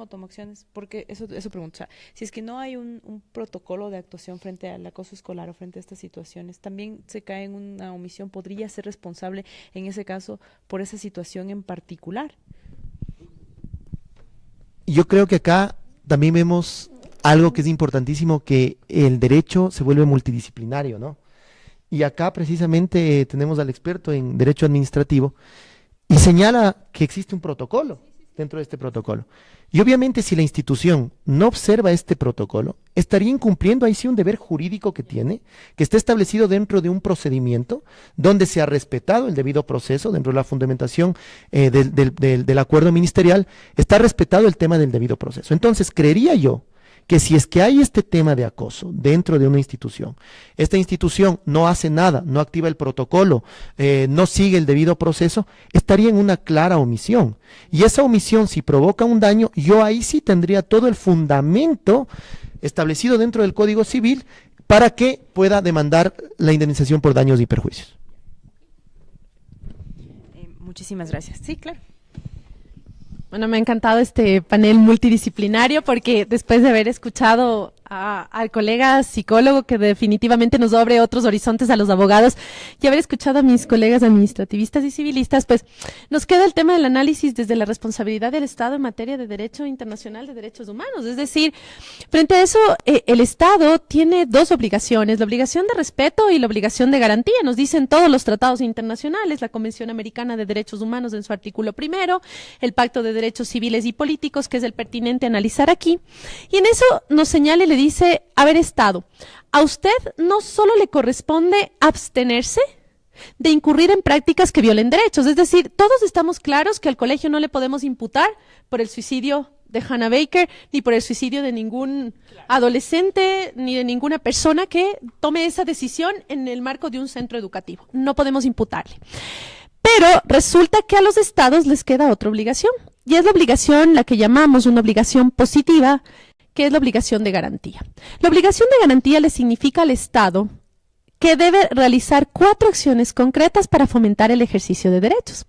tomó acciones? Porque eso pregunto. O sea, si es que no hay un protocolo de actuación frente al acoso escolar o frente a estas situaciones, también se cae en una omisión. ¿Podría ser responsable en ese caso por esa situación en particular? Yo creo que acá también vemos algo que es importantísimo, que el derecho se vuelve multidisciplinario, ¿no? Y acá precisamente tenemos al experto en derecho administrativo y señala que existe un protocolo dentro de este protocolo. Y obviamente si la institución no observa este protocolo, estaría incumpliendo ahí sí un deber jurídico que tiene, que está establecido dentro de un procedimiento donde se ha respetado el debido proceso, dentro de la fundamentación del acuerdo ministerial, está respetado el tema del debido proceso. Entonces, creería yo que si es que hay este tema de acoso dentro de una institución, esta institución no hace nada, no activa el protocolo, no sigue el debido proceso, estaría en una clara omisión. Y esa omisión, si provoca un daño, yo ahí sí tendría todo el fundamento establecido dentro del Código Civil para que pueda demandar la indemnización por daños y perjuicios. Muchísimas gracias. Sí, claro. Bueno, me ha encantado este panel multidisciplinario porque después de haber escuchado al colega psicólogo que definitivamente nos abre otros horizontes a los abogados y haber escuchado a mis colegas administrativistas y civilistas, pues nos queda el tema del análisis desde la responsabilidad del Estado en materia de derecho internacional de derechos humanos. Es decir, frente a eso, el Estado tiene dos obligaciones, la obligación de respeto y la obligación de garantía. Nos dicen todos los tratados internacionales, la Convención Americana de Derechos Humanos en su artículo 1, el Pacto de Derechos Civiles y Políticos, que es el pertinente analizar aquí, y en eso nos señala y le dice, a ver, Estado, a usted no solo le corresponde abstenerse de incurrir en prácticas que violen derechos, es decir, todos estamos claros que al colegio no le podemos imputar por el suicidio de Hannah Baker, ni por el suicidio de ningún adolescente, ni de ninguna persona que tome esa decisión en el marco de un centro educativo. No podemos imputarle. Pero resulta que a los estados les queda otra obligación, y es la obligación, la que llamamos una obligación positiva, que es la obligación de garantía. La obligación de garantía le significa al Estado que debe realizar 4 acciones concretas para fomentar el ejercicio de derechos.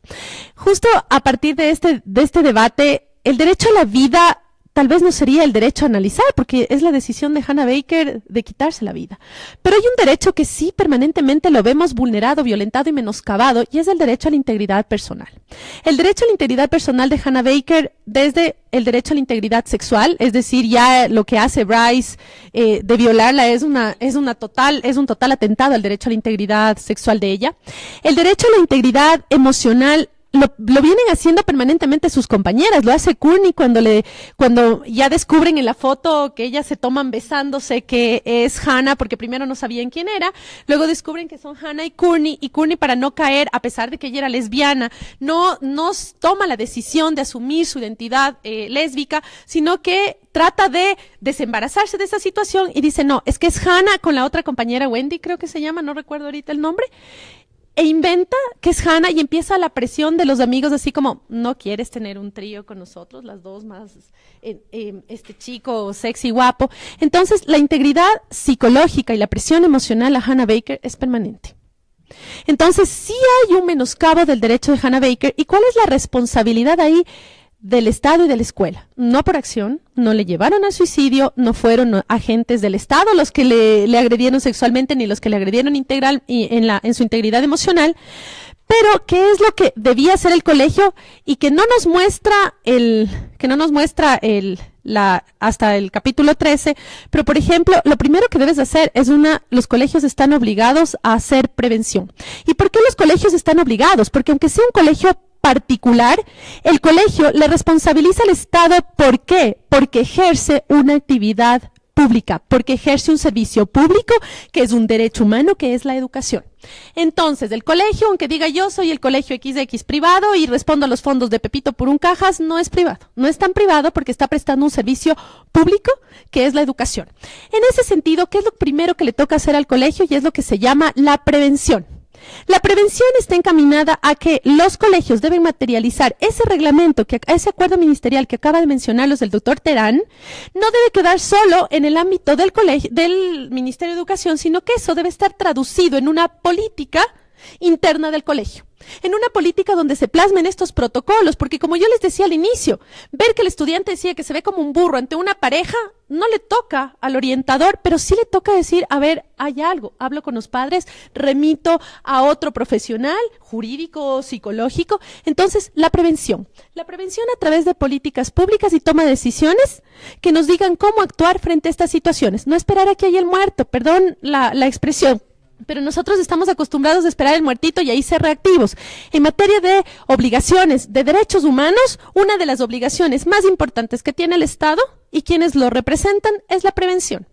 Justo a partir de este debate, el derecho a la vida tal vez no sería el derecho a analizar, porque es la decisión de Hannah Baker de quitarse la vida. Pero hay un derecho que sí permanentemente lo vemos vulnerado, violentado y menoscabado, y es el derecho a la integridad personal. El derecho a la integridad personal de Hannah Baker, desde el derecho a la integridad sexual, es decir, ya lo que hace Bryce de violarla es un total atentado al derecho a la integridad sexual de ella. El derecho a la integridad emocional lo vienen haciendo permanentemente sus compañeras. Lo hace Courtney cuando ya descubren en la foto que ellas se toman besándose que es Hannah, porque primero no sabían quién era, luego descubren que son Hannah y Courtney para no caer, a pesar de que ella era lesbiana, no toma la decisión de asumir su identidad lésbica, sino que trata de desembarazarse de esa situación y dice, no, es que es Hannah con la otra compañera, Wendy creo que se llama, no recuerdo ahorita el nombre, e inventa que es Hannah y empieza la presión de los amigos así como, ¿no quieres tener un trío con nosotros? Las dos más, este chico sexy, guapo. Entonces, la integridad psicológica y la presión emocional a Hannah Baker es permanente. Entonces, sí hay un menoscabo del derecho de Hannah Baker. ¿Y cuál es la responsabilidad ahí del Estado y de la escuela? No por acción, no le llevaron al suicidio, no fueron agentes del Estado los que le agredieron sexualmente, ni los que le agredieron integral en su integridad emocional. Pero, ¿qué es lo que debía hacer el colegio? Y que no nos muestra hasta el capítulo 13, pero por ejemplo, lo primero que debes hacer es los colegios están obligados a hacer prevención. ¿Y por qué los colegios están obligados? Porque aunque sea un colegio particular, el colegio le responsabiliza al Estado. ¿Por qué? Porque ejerce una actividad pública, porque ejerce un servicio público que es un derecho humano, que es la educación. Entonces, el colegio, aunque diga yo soy el colegio XX privado y respondo a los fondos de Pepito por un cajas, no es privado. No es tan privado porque está prestando un servicio público que es la educación. En ese sentido, ¿qué es lo primero que le toca hacer al colegio? Y es lo que se llama la prevención. La prevención está encaminada a que los colegios deben materializar ese reglamento, ese acuerdo ministerial que acaba de mencionarlos el doctor Terán, no debe quedar solo en el ámbito del Ministerio de Educación, sino que eso debe estar traducido en una política interna del colegio. En una política donde se plasmen estos protocolos, porque como yo les decía al inicio, ver que el estudiante decía que se ve como un burro ante una pareja, no le toca al orientador, pero sí le toca decir, a ver, hay algo, hablo con los padres, remito a otro profesional, jurídico, psicológico. Entonces, la prevención a través de políticas públicas y toma de decisiones que nos digan cómo actuar frente a estas situaciones. No esperar a que haya el muerto, perdón la expresión, pero nosotros estamos acostumbrados a esperar el muertito y ahí ser reactivos. En materia de obligaciones de derechos humanos, una de las obligaciones más importantes que tiene el Estado y quienes lo representan es la prevención.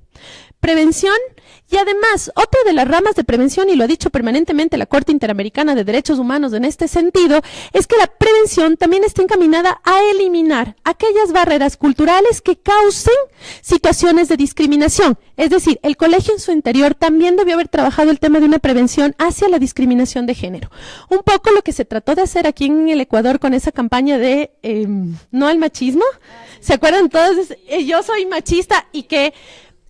Prevención, y además, otra de las ramas de prevención, y lo ha dicho permanentemente la Corte Interamericana de Derechos Humanos en este sentido, es que la prevención también está encaminada a eliminar aquellas barreras culturales que causen situaciones de discriminación. Es decir, el colegio en su interior también debió haber trabajado el tema de una prevención hacia la discriminación de género. Un poco lo que se trató de hacer aquí en el Ecuador con esa campaña de no al machismo. ¿Se acuerdan todos? Yo soy machista y que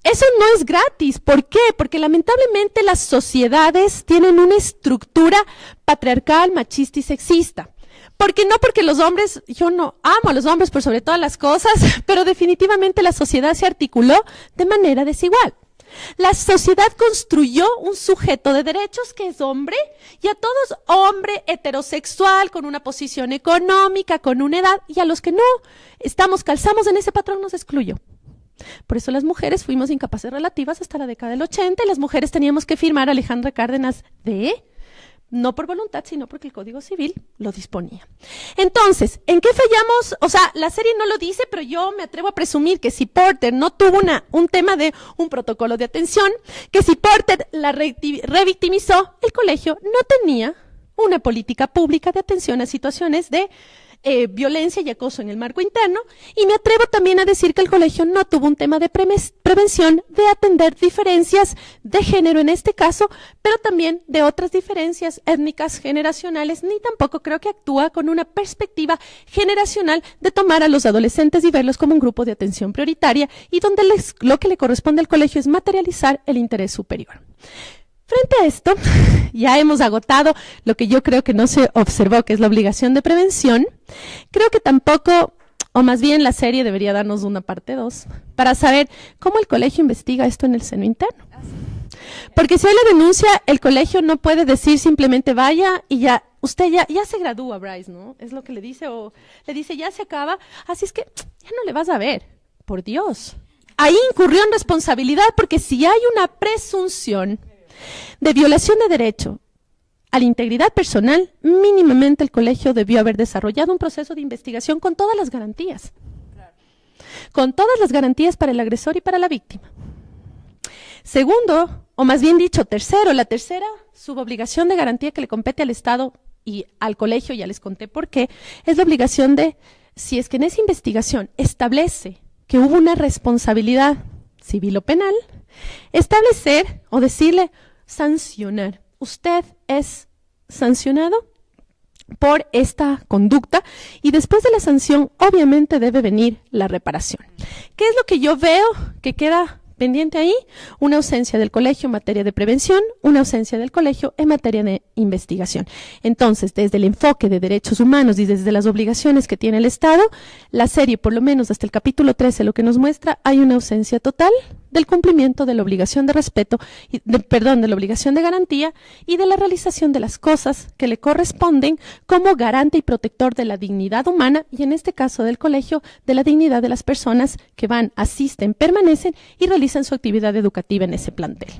eso no es gratis. ¿Por qué? Porque lamentablemente las sociedades tienen una estructura patriarcal, machista y sexista. Porque los hombres, yo no amo a los hombres por sobre todas las cosas, pero definitivamente la sociedad se articuló de manera desigual. La sociedad construyó un sujeto de derechos que es hombre, y a todos hombre heterosexual, con una posición económica, con una edad, y a los que no calzamos en ese patrón nos excluyó. Por eso las mujeres fuimos incapaces relativas hasta la década del 80 y las mujeres teníamos que firmar Alejandra Cárdenas no por voluntad, sino porque el Código Civil lo disponía. Entonces, ¿en qué fallamos? O sea, la serie no lo dice, pero yo me atrevo a presumir que si Porter no tuvo un tema de un protocolo de atención, que si Porter la revictimizó, el colegio no tenía una política pública de atención a situaciones de violencia y acoso en el marco interno, y me atrevo también a decir que el colegio no tuvo un tema de prevención de atender diferencias de género en este caso, pero también de otras diferencias étnicas, generacionales, ni tampoco creo que actúa con una perspectiva generacional de tomar a los adolescentes y verlos como un grupo de atención prioritaria y donde lo que le corresponde al colegio es materializar el interés superior. Frente a esto, ya hemos agotado lo que yo creo que no se observó, que es la obligación de prevención. Creo que tampoco, o más bien la serie debería darnos una parte 2, para saber cómo el colegio investiga esto en el seno interno. Porque si hay la denuncia, el colegio no puede decir simplemente vaya y ya, usted ya se gradúa, Bryce, ¿no? Es lo que le dice, o le dice ya se acaba, así es que ya no le vas a ver, por Dios. Ahí incurrió en responsabilidad, porque si hay una presunción de violación de derecho a la integridad personal, mínimamente el colegio debió haber desarrollado un proceso de investigación con todas las garantías. Con todas las garantías para el agresor y para la víctima. Segundo, o más bien dicho, tercero, la tercera subobligación de garantía que le compete al Estado y al colegio, ya les conté por qué, es la obligación de, si es que en esa investigación establece que hubo una responsabilidad civil o penal, establecer o decirle, sancionar. Usted es sancionado por esta conducta y después de la sanción obviamente debe venir la reparación. ¿Qué es lo que yo veo que queda pendiente ahí? Una ausencia del colegio en materia de prevención, una ausencia del colegio en materia de investigación. Entonces, desde el enfoque de derechos humanos y desde las obligaciones que tiene el Estado, la serie, por lo menos hasta el capítulo 13, lo que nos muestra, hay una ausencia total del cumplimiento de la obligación de respeto, de la obligación de garantía y de la realización de las cosas que le corresponden como garante y protector de la dignidad humana y en este caso del colegio, de la dignidad de las personas que van, asisten, permanecen y realizan su actividad educativa en ese plantel.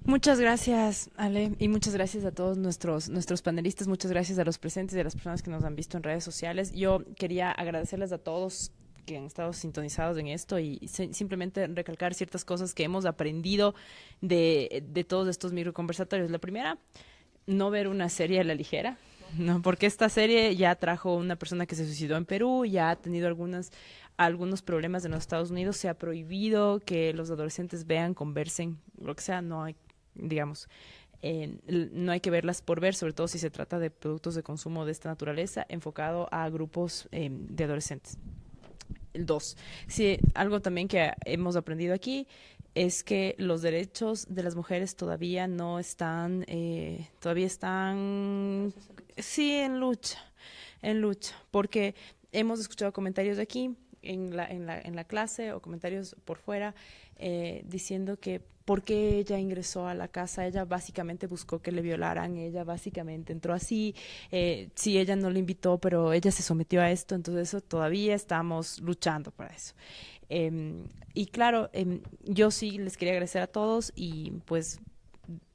Muchas gracias, Ale, y muchas gracias a todos nuestros panelistas, muchas gracias a los presentes y a las personas que nos han visto en redes sociales. Yo quería agradecerles a todos que han estado sintonizados en esto y simplemente recalcar ciertas cosas que hemos aprendido de todos estos microconversatorios. La primera, no ver una serie a la ligera, ¿no? Porque esta serie ya trajo una persona que se suicidó en Perú, ya ha tenido algunos problemas en los Estados Unidos, se ha prohibido que los adolescentes vean, conversen, lo que sea, no hay, digamos, no hay que verlas por ver, sobre todo si se trata de productos de consumo de esta naturaleza, enfocado a grupos de adolescentes. 2. Sí, algo también que hemos aprendido aquí es que los derechos de las mujeres todavía no están, todavía están, sí, en lucha, porque hemos escuchado comentarios de aquí en la clase o comentarios por fuera diciendo que por qué ella ingresó a la casa, ella básicamente buscó que le violaran, ella básicamente entró así, sí, ella no le invitó, pero ella se sometió a esto, entonces eso todavía estamos luchando para eso. Y claro, yo sí les quería agradecer a todos y pues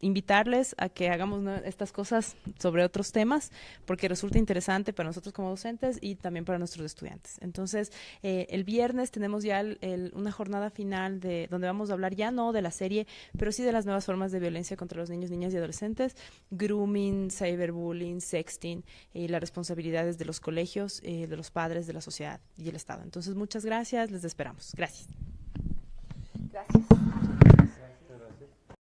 invitarles a que hagamos estas cosas sobre otros temas porque resulta interesante para nosotros como docentes y también para nuestros estudiantes. Entonces, el viernes tenemos ya una jornada final donde vamos a hablar ya no de la serie, pero sí de las nuevas formas de violencia contra los niños, niñas y adolescentes, grooming, cyberbullying, sexting y las responsabilidades de los colegios, de los padres, de la sociedad y el Estado. Entonces, muchas gracias, les esperamos. Gracias. Gracias.